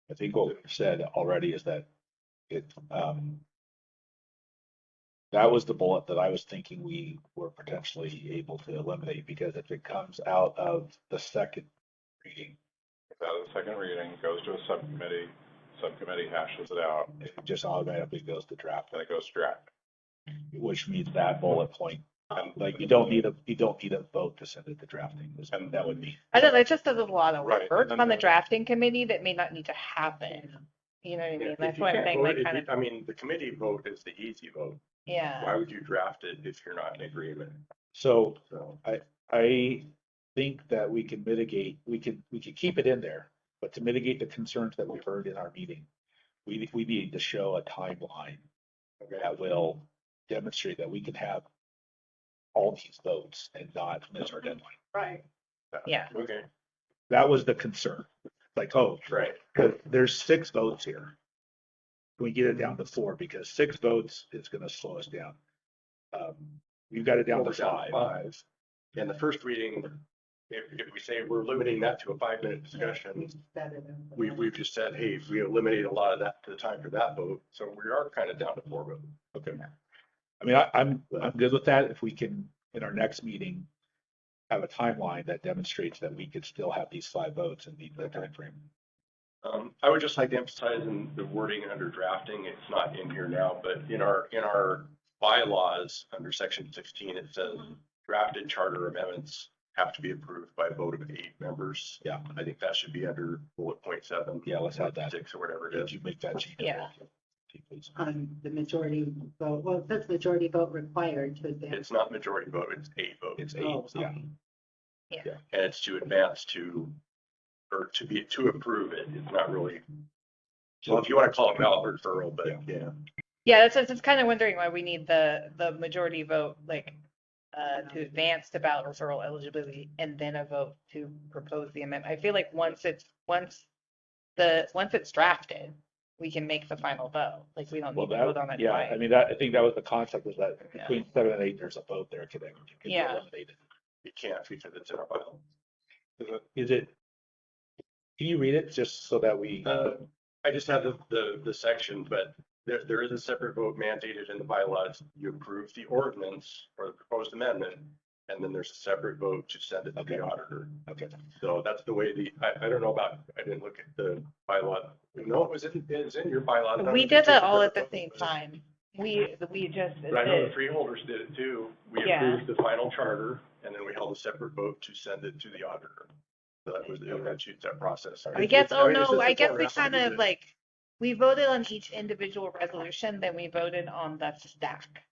I think what we've said already is that that was the bullet that I was thinking we were potentially able to eliminate, because if it comes out of the second reading, If that is the second reading, goes to a subcommittee hashes it out, it just automatically goes to draft, and it goes to draft. which means that bullet point, like you don't need a vote to send it to drafting. And that would be. I know that just does a lot of Right, work and then on the the- drafting committee that may not need to happen. You know what I mean? If That's you what I'm can't saying, vote, like if kind you- of, I mean, the committee vote is the easy vote. Why yeah, would you draft it if you're not in agreement? So So, I think that we can mitigate, we can keep it in there, but to mitigate the concerns that we heard in our meeting, we need to show a timeline okay. that will demonstrate that we can have all these votes and not miss our deadline. Right. yeah. Okay, That was the concern. Like, oh, right. because there's 6 votes here. Can we get it down to 4? Because 6 votes is going to slow us down. We've got it down Well, to we're down to 5. 5. In the first reading, if we say we're limiting that to a 5-minute discussion, we've just said, hey, we eliminate a lot of that to the time for that vote. So we are kind of down to 4 votes. Okay. I mean, I'm good with that if we can, in our next meeting, have a timeline that demonstrates that we could still have these 5 votes and meet the timeframe. I would just like to emphasize in the wording under drafting, it's not in here now, but in our bylaws, under section 16, it says drafted charter amendments have to be approved by a vote of 8 members. Yeah. I think that should be under bullet point 7. Yeah, let's have that. 6 or whatever it Did is. you make that change? Yeah. Please. On the majority vote, well, it says majority vote required to advance. It's not majority vote, it's 8 votes. It's 8, Oh, yeah. okay. And it's to advance to, or to approve it. It's not really. So if you want to call it ballot referral, but yeah. Yeah, that's kind of wondering why we need the majority vote, like, to advance to ballot referral eligibility and then a vote to propose the amendment. I feel like once it's drafted, we can make the final vote. Like, we don't Well, need to vote on that, it yeah, twice. I mean, I think that was the concept, was that Yeah. between 7 and 8, there's a vote there today. It can be Yeah. eliminated. You can't because it's in our bylaw. Is it, can you read it just so that we, I just have the section, but there is a separate vote mandated in the bylaws. You approve the ordinance or the proposed amendment, and then there's a separate vote to send it to Okay. the auditor. okay. So that's the way I don't know about, I didn't look at the bylaw. No, it's in your bylaw. I don't know We if did it's a that all at separate the vote, same but- time. We just But I know the did. freeholders did it too. We Yeah. approved the final charter, and then we held a separate vote to send it to the auditor. So that was a two-step process. I guess, oh mean, it's no, just I a guess we formality kind of that- like, we voted on each individual resolution, then we voted on the stack.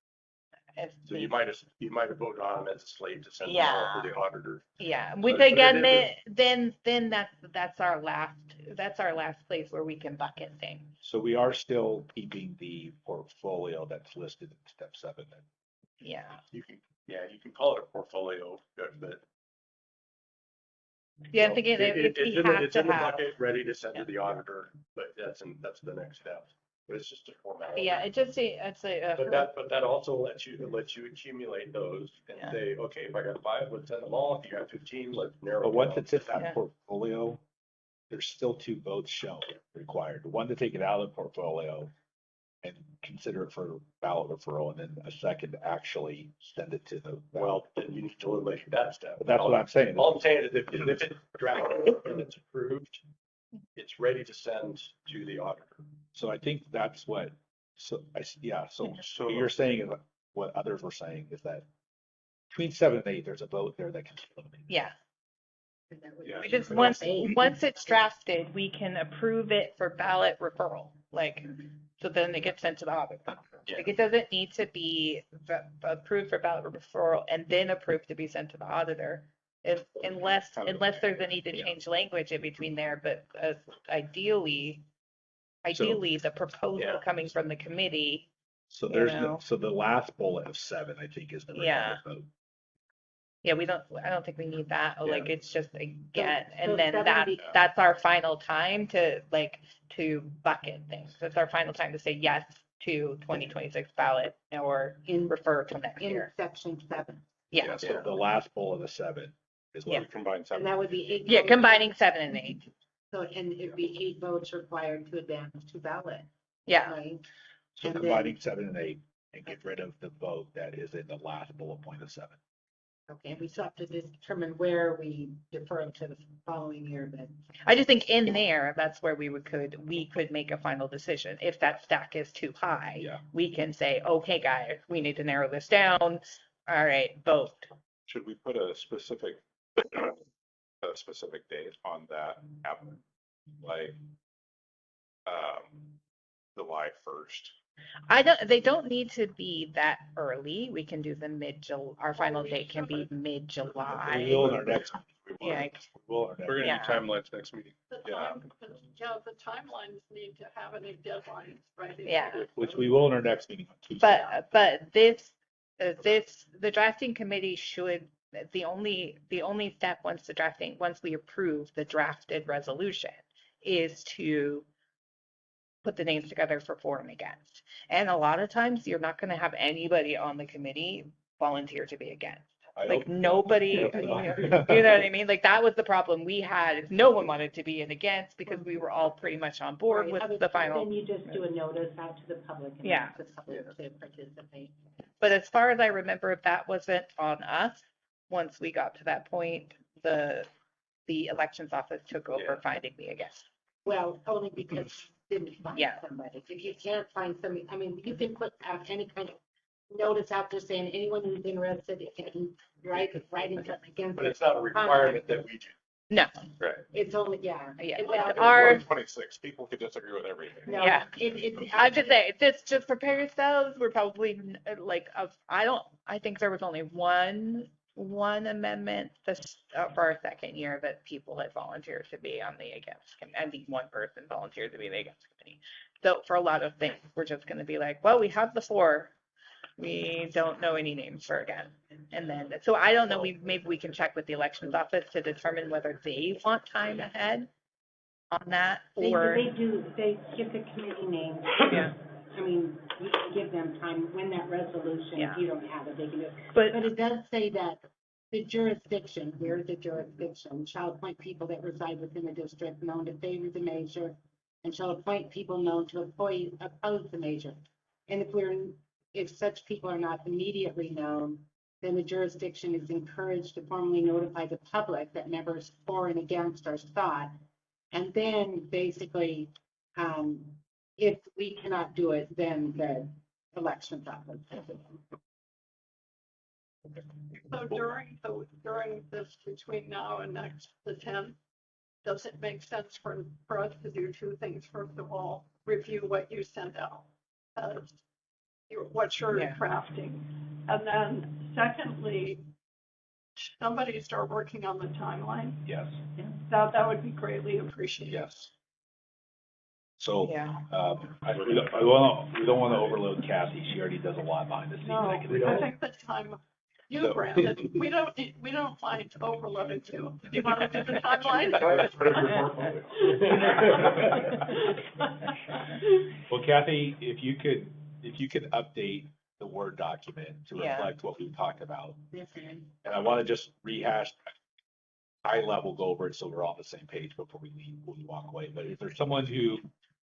So you might have voted on them as a slate to send them Yeah. all to the auditor. Yeah, which But it again, is then that's our last place where we can bucket things. So we are still keeping the portfolio that's listed in step 7 then. Yeah. You can call it a portfolio, but. Yeah, I'm thinking if we have It's to in the have, bucket, ready to send to the auditor, but that's the next step. But it's just a formality. yeah, it's a, But that also lets you accumulate those and Yeah. say, okay, if I got 5, let's send them all. If you got 15, let's narrow. But it once down. it's in that Yeah. portfolio, there's still 2 votes shown required. One to take it out of the portfolio and consider it for ballot referral, and then a second to actually send it to the. Well, then you need to eliminate that step. But that's what I'm saying. All I'm saying is if it's drafted and it's approved, it's ready to send to the auditor. So I think that's what, so Yeah. so what you're saying is what others were saying is that between 7 and 8, there's a vote there that can be eliminated. yeah. Yeah. Because once it's drafted, we can approve it for ballot referral, like, so then it gets sent to the auditor. Yeah. Like, it doesn't need to be approved for ballot referral and then approved to be sent to the auditor. Unless there's a need to change language in between there, but ideally, the proposal Yeah. coming from the committee, So You there's, know. so the last bullet of 7, I think, is the Yeah. required vote. yeah, I don't think we need that. Like, it's just again, So and then 70 that's our final time to bucket things. That's our final time to say yes to 2026 ballot or In, refer to next in year. section 7, Yeah, So the last bullet of 7 is Yeah. what, Combine and 7. that would be 8. yeah, votes. combining 7 and 8. So, and it'd be 8 votes required to advance to ballot, Yeah, right? so And then- combining 7 and 8 and get rid of the vote that is in the last bullet point of 7. Okay, and we still have to determine where we defer to the following year, but I just think in there, that's where we could make a final decision. If that stack is too high, Yeah. we can say, okay, guys, we need to narrow this down. All right, vote. Should we put a specific date on that happening? Like, July 1st. They don't need to be that early. We can do them our final date can be We mid-July. will in our next, Yeah, we will in our next. We're gonna Yeah. do timelines next meeting. The Yeah. timelines need to have any deadlines, right? Yeah. Which we will in our next meeting on Tuesday. but the drafting committee should, the only step once we approve the drafted resolution is to put the names together for and against. And a lot of times you're not going to have anybody on the committee volunteer to be against. I Like hope- nobody, I you hope know not. what I mean? Like that was the problem we had. Is no one wanted to be an against because we were all pretty much on board Right, with other- the final. Then you just do a notice out to the public and Yeah. ask the public to participate. But as far as I remember, that wasn't on us. Once we got to that point, the elections office took over finding the against. Well, only because you didn't find Yeah. somebody. If you can't find somebody, I mean, you can put out any kind of notice out there saying anyone who's interested in writing something against. But it's not a requirement that we do. No, Right. It's only, yeah. Yeah. Well, Our- 26, people could disagree with everything. no, Yeah. I just actually- say, just prepare yourselves. We're probably like, I think there was only one amendment for our second year that people had volunteered to be on the against committee. I think one person volunteered to be the against committee. So for a lot of things, we're just going to be like, well, we have the 4. We don't know any names for again. And then, so I don't know, maybe we can check with the elections office to determine whether they want time ahead on that or. They give the committee names. Yeah. I mean, you can give them time when that resolution, Yeah. if you don't have it, they can do it. But But it does say that the jurisdiction, where the jurisdiction shall appoint people that reside within the district known to favor the measure and shall appoint people known to oppose the measure. And if such people are not immediately known, then the jurisdiction is encouraged to formally notify the public that members for and against are sought. And then basically, if we cannot do it, then the elections office. So during this, between now and the 10th, does it make sense for us to do 2 things? First of all, review what you sent out, what you're Yeah. crafting. And then secondly, somebody start working on the timeline. Yes, That would be greatly appreciated. yes. So, Yeah. we don't want to overload Kathy. She already does a lot behind the scenes. No, I can- I think the time, you, Brandon, we don't mind overloading you. Do you want to do the timeline? Well, Kathy, if you could update the Word document to Yeah. reflect what we've talked about. And I want to just rehash, high level, go over it so we're all on the same page before we leave, when we walk away. But is there someone who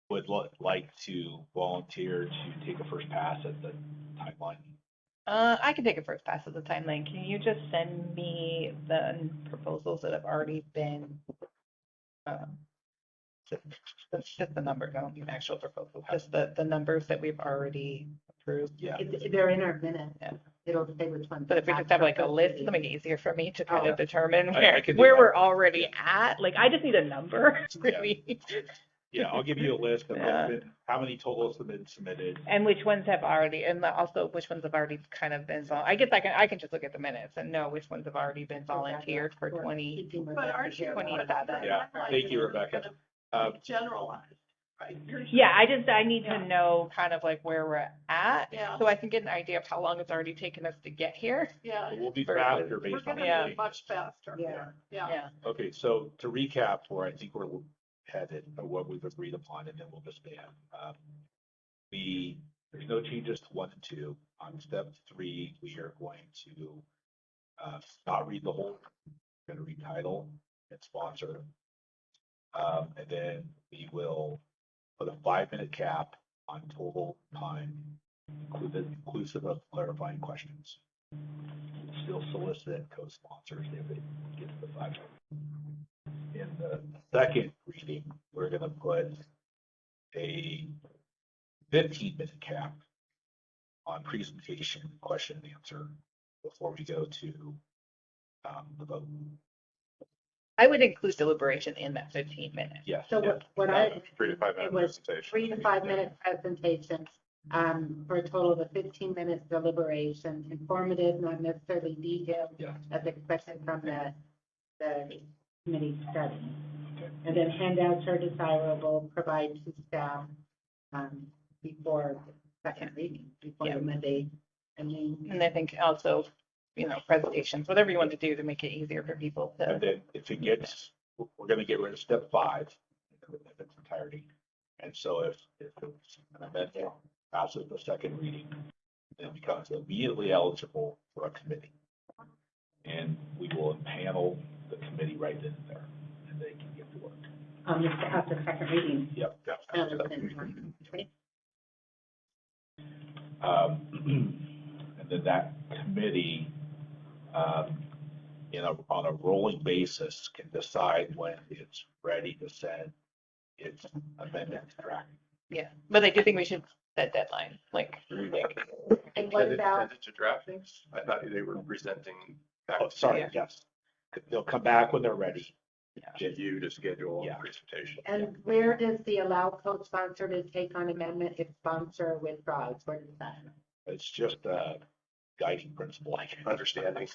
would like to volunteer to take a first pass at the timeline? I can take a first pass at the timeline. Can you just send me the proposals that have already been, just the numbers, I don't need actual proposals, just the numbers that we've already approved. Yeah. They're in our minutes. Yeah. It'll say which one. But if we just have like a list, it'll make it easier for me to kind Oh. of determine I could do where that. we're already at. Like, I just need a number, really. Yeah, I'll give you a list of Yeah. how many totals have been submitted. And which ones have already, and also which ones have already kind of been, I guess I can just look at the minutes and know which ones have already been volunteered for 20. But aren't you? 27. Yeah, thank you, Rebecca. Generalized, right? Yeah, I need to know kind of like where we're at, Yeah. so I can get an idea of how long it's already taken us to get here. Yeah, We'll be Versus- faster we're based on. gonna Yeah. move much faster. Yeah. Yeah. Okay, so to recap, where I think we're headed, or what we've agreed upon, and then we'll disband. There's no changes to 1 and 2. On step 3, we are going to not read the whole, we're going to read title and sponsor. And then we will put a 5-minute cap on total time, inclusive of clarifying questions. Still solicit co-sponsors if it gets to the 5 minutes. In the second reading, we're gonna put a 15-minute cap on presentation, question and answer before we go to the vote. I would include deliberation in that 15 minutes. Yes. So what I, 3 to 5 minute it was presentation. 3 to 5 minute presentations, for a total of 15 minutes deliberation, informative, not necessarily detailed, Yeah. as expected from the committee study. And then handouts are desirable, provide to staff, before second reading, before Yeah. the Monday. I mean, And I think also, presentations, whatever you want to do to make it easier for people And to. then if it gets, we're gonna get rid of step 5 in its entirety. And so if it's an amendment passes the second reading, then it becomes immediately eligible for a committee. And we will impanel the committee right then and there, and they can get to work. after second reading. Yep. Okay. And then that committee, on a rolling basis, can decide when it's ready to send its amendment to draft. Yeah, but I do think we should set deadline, And what about, Send it to draftings? I thought they were presenting back Oh, to sorry, Yeah. yes. They'll come back when they're ready. you to schedule Yeah. a presentation. and where does the allow co-sponsor to take on amendment if sponsor withdraws? Where does that? It's just a guiding principle, I guess. Understanding.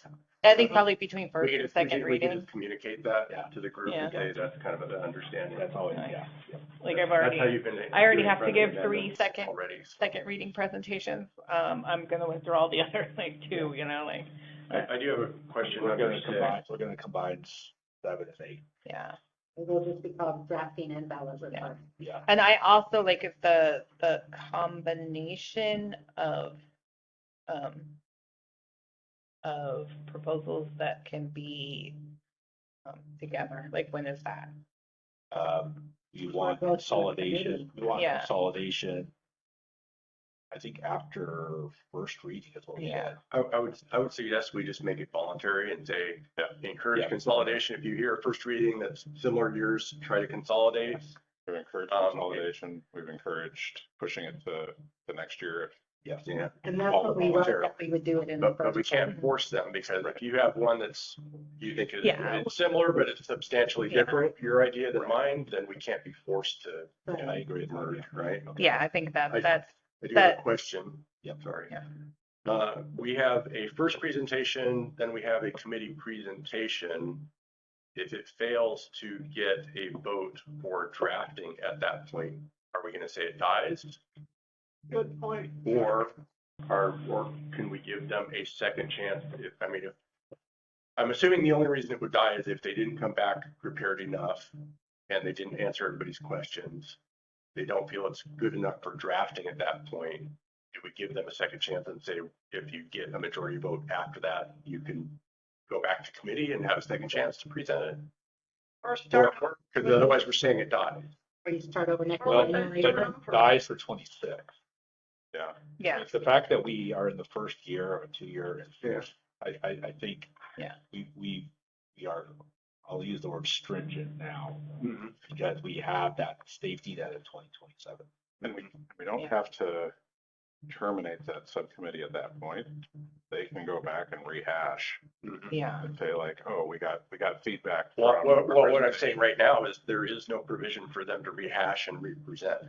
I think probably between We first can and just- we second can- we can reading, just communicate that Yeah. to the group Yeah. and say that's kind of an understanding. That's all, yeah. I've That's how already, you've been. I already doing have to friendly give 3 amendments second already. second reading presentations. I'm gonna withdraw the other 2, I do have a question. We're under gonna 6. combine 7 and 8. yeah. It will just be called drafting and ballot requirement. Yeah. And I also like if the combination of proposals that can be together, like when is that? You want Well, consolidation, Yeah. I think after first reading is what we Yeah. said. I would suggest we just make it voluntary and say, encourage Yeah. consolidation. If you hear a first reading that's similar to yours, try to consolidate. We've encouraged Um, consolidation. We've encouraged pushing it to the next year. Yes. Yeah. And that's what we wrote, Voluntarily. that we would do it in the But we first. can't force them because if you have one that's, you think Yeah. it's similar, but it's substantially Yeah. different, your idea than mine, then we can't be forced to And I agree with you. merge, right? Yeah, I think I- that's, I do have That- a question. Yep. Sorry. Yeah. We have a first presentation, then we have a committee presentation. If it fails to get a vote for drafting at that point, are we gonna say it dies? Good point. Or can we give them a second chance? I'm assuming the only reason it would die is if they didn't come back prepared enough and they didn't answer everybody's questions. They don't feel it's good enough for drafting at that point. Do we give them a second chance and say, if you get a majority vote after that, you can go back to committee and have a second chance to present it? Or start. Because otherwise we're saying it died. Where you start over next. Well, January. but dies for 26. Yeah. yeah, It's the fact that we are in the first year of a 2-year. Yeah. I think. Yeah. We are, I'll use the word stringent now, Mhm. because we have that safety net in 2027. And we don't Yeah. have to terminate that subcommittee at that point. They can go back and rehash yeah. and say like, oh, we got feedback. Well, from what I'm residents. saying right now is there is no provision for them to rehash and represent.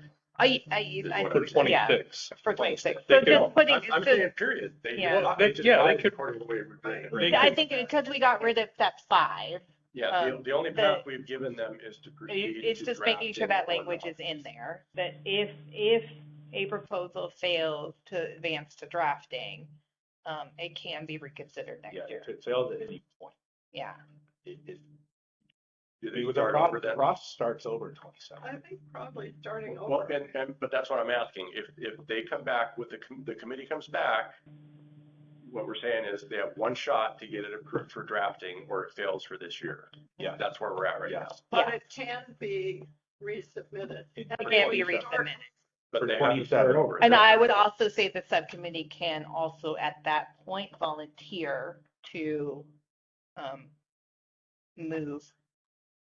I For think, yeah, 26. for 26. They So could- just putting, I'm saying period. Yeah. Well, They- just yeah, they dies could- according to the way we've written it. They I could- think because we got rid of step 5, Yeah, the only path the- we've given them is to proceed. it's to just making sure that drafting or language not. is in there, that if a proposal fails to advance to drafting, it can be reconsidered Yeah, next year. if it fails at any point, Yeah, it, Do they the start over then? process starts over in 27. I think probably starting Well, over. but that's what I'm asking. If they come back with the committee comes back, what we're saying is they have one shot to get it approved for drafting or it fails for this year. Yeah. That's where we're at right now. Yes. But Yeah. it can be resubmitted. It it can't be resubmitted. But For they have to 27. start over. And I would also say the subcommittee can also at that point volunteer to move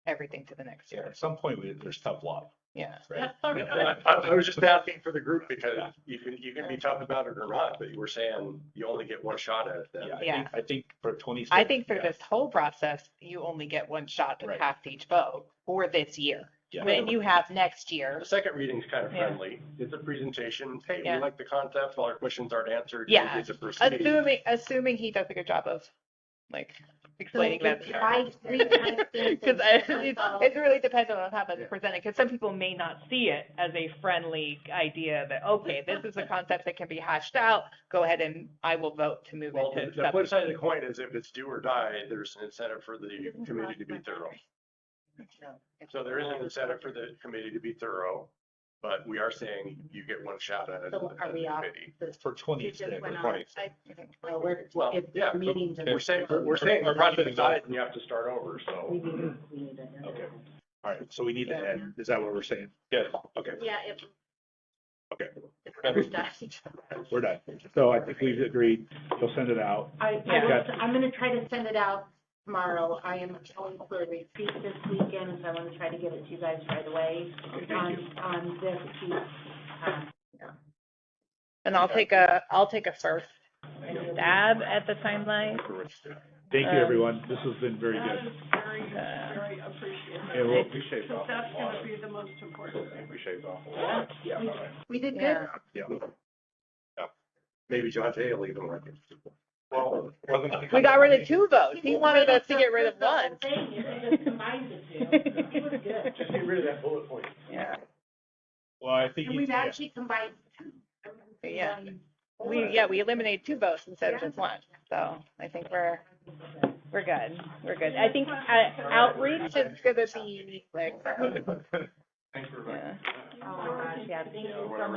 everything to the next Yeah, year. at some point, there's tough love. Yeah. That's all right. I was just asking for the group because you can be tough about it or not, but you were saying you only get one shot at it then. Yeah. I think for 26. I think for this whole process, you only get one shot to Right. cast each vote for this year. Yeah. Then you have next year. The second reading's kind of Yeah. friendly. It's a presentation. Hey, we Yeah. like the concept. All our questions aren't answered. Yeah. It's a proceed. Assuming he does a good job of like explaining that. If I retype this Because and- it's really dependent on how that's presented, because some people may not see it as a friendly idea that, okay, this is a concept that can be hashed out, go ahead and I will vote to move Well, it to. the flip side of the coin is if it's do or die, there's an incentive for the committee to be thorough. So there is an incentive for the committee to be thorough, but we are saying you get one shot at it So as are a we off? committee. For 26. It just went For on. Well, we're, Well, if yeah, the meetings are. We're saying the project died and you have to start over, so. We need to. Okay. All right, so we need to end. Is that what we're saying? Yes. Okay, Yeah, if. okay, If ever died. we're done. So I think we've agreed. You'll send it out. Yeah. I'm gonna try to send it out tomorrow. I am going for a retreat this weekend, so I want to try to get it to you guys right away on this piece. And I'll take a first stab at the timeline. Thank you, everyone. This has been very That good. is very appreciated. And we'll, We shaved Because off that's a lot. gonna be the most important thing. We shaved off a lot. We did Yeah. good. yeah. Maybe John Jay will even like it. Well, We got rid of 2 votes. He wanted us to get rid of The whole 1. thing, you could just combine the two. It was good. Just get rid of that bullet point. Yeah. Well, I think And you, we've yeah. actually combined two. Yeah. We eliminated 2 votes instead of just 1. So I think we're good. We're good. I think outreach is gonna be like, Thanks for. yeah. Oh, my gosh, yeah, thank you so much.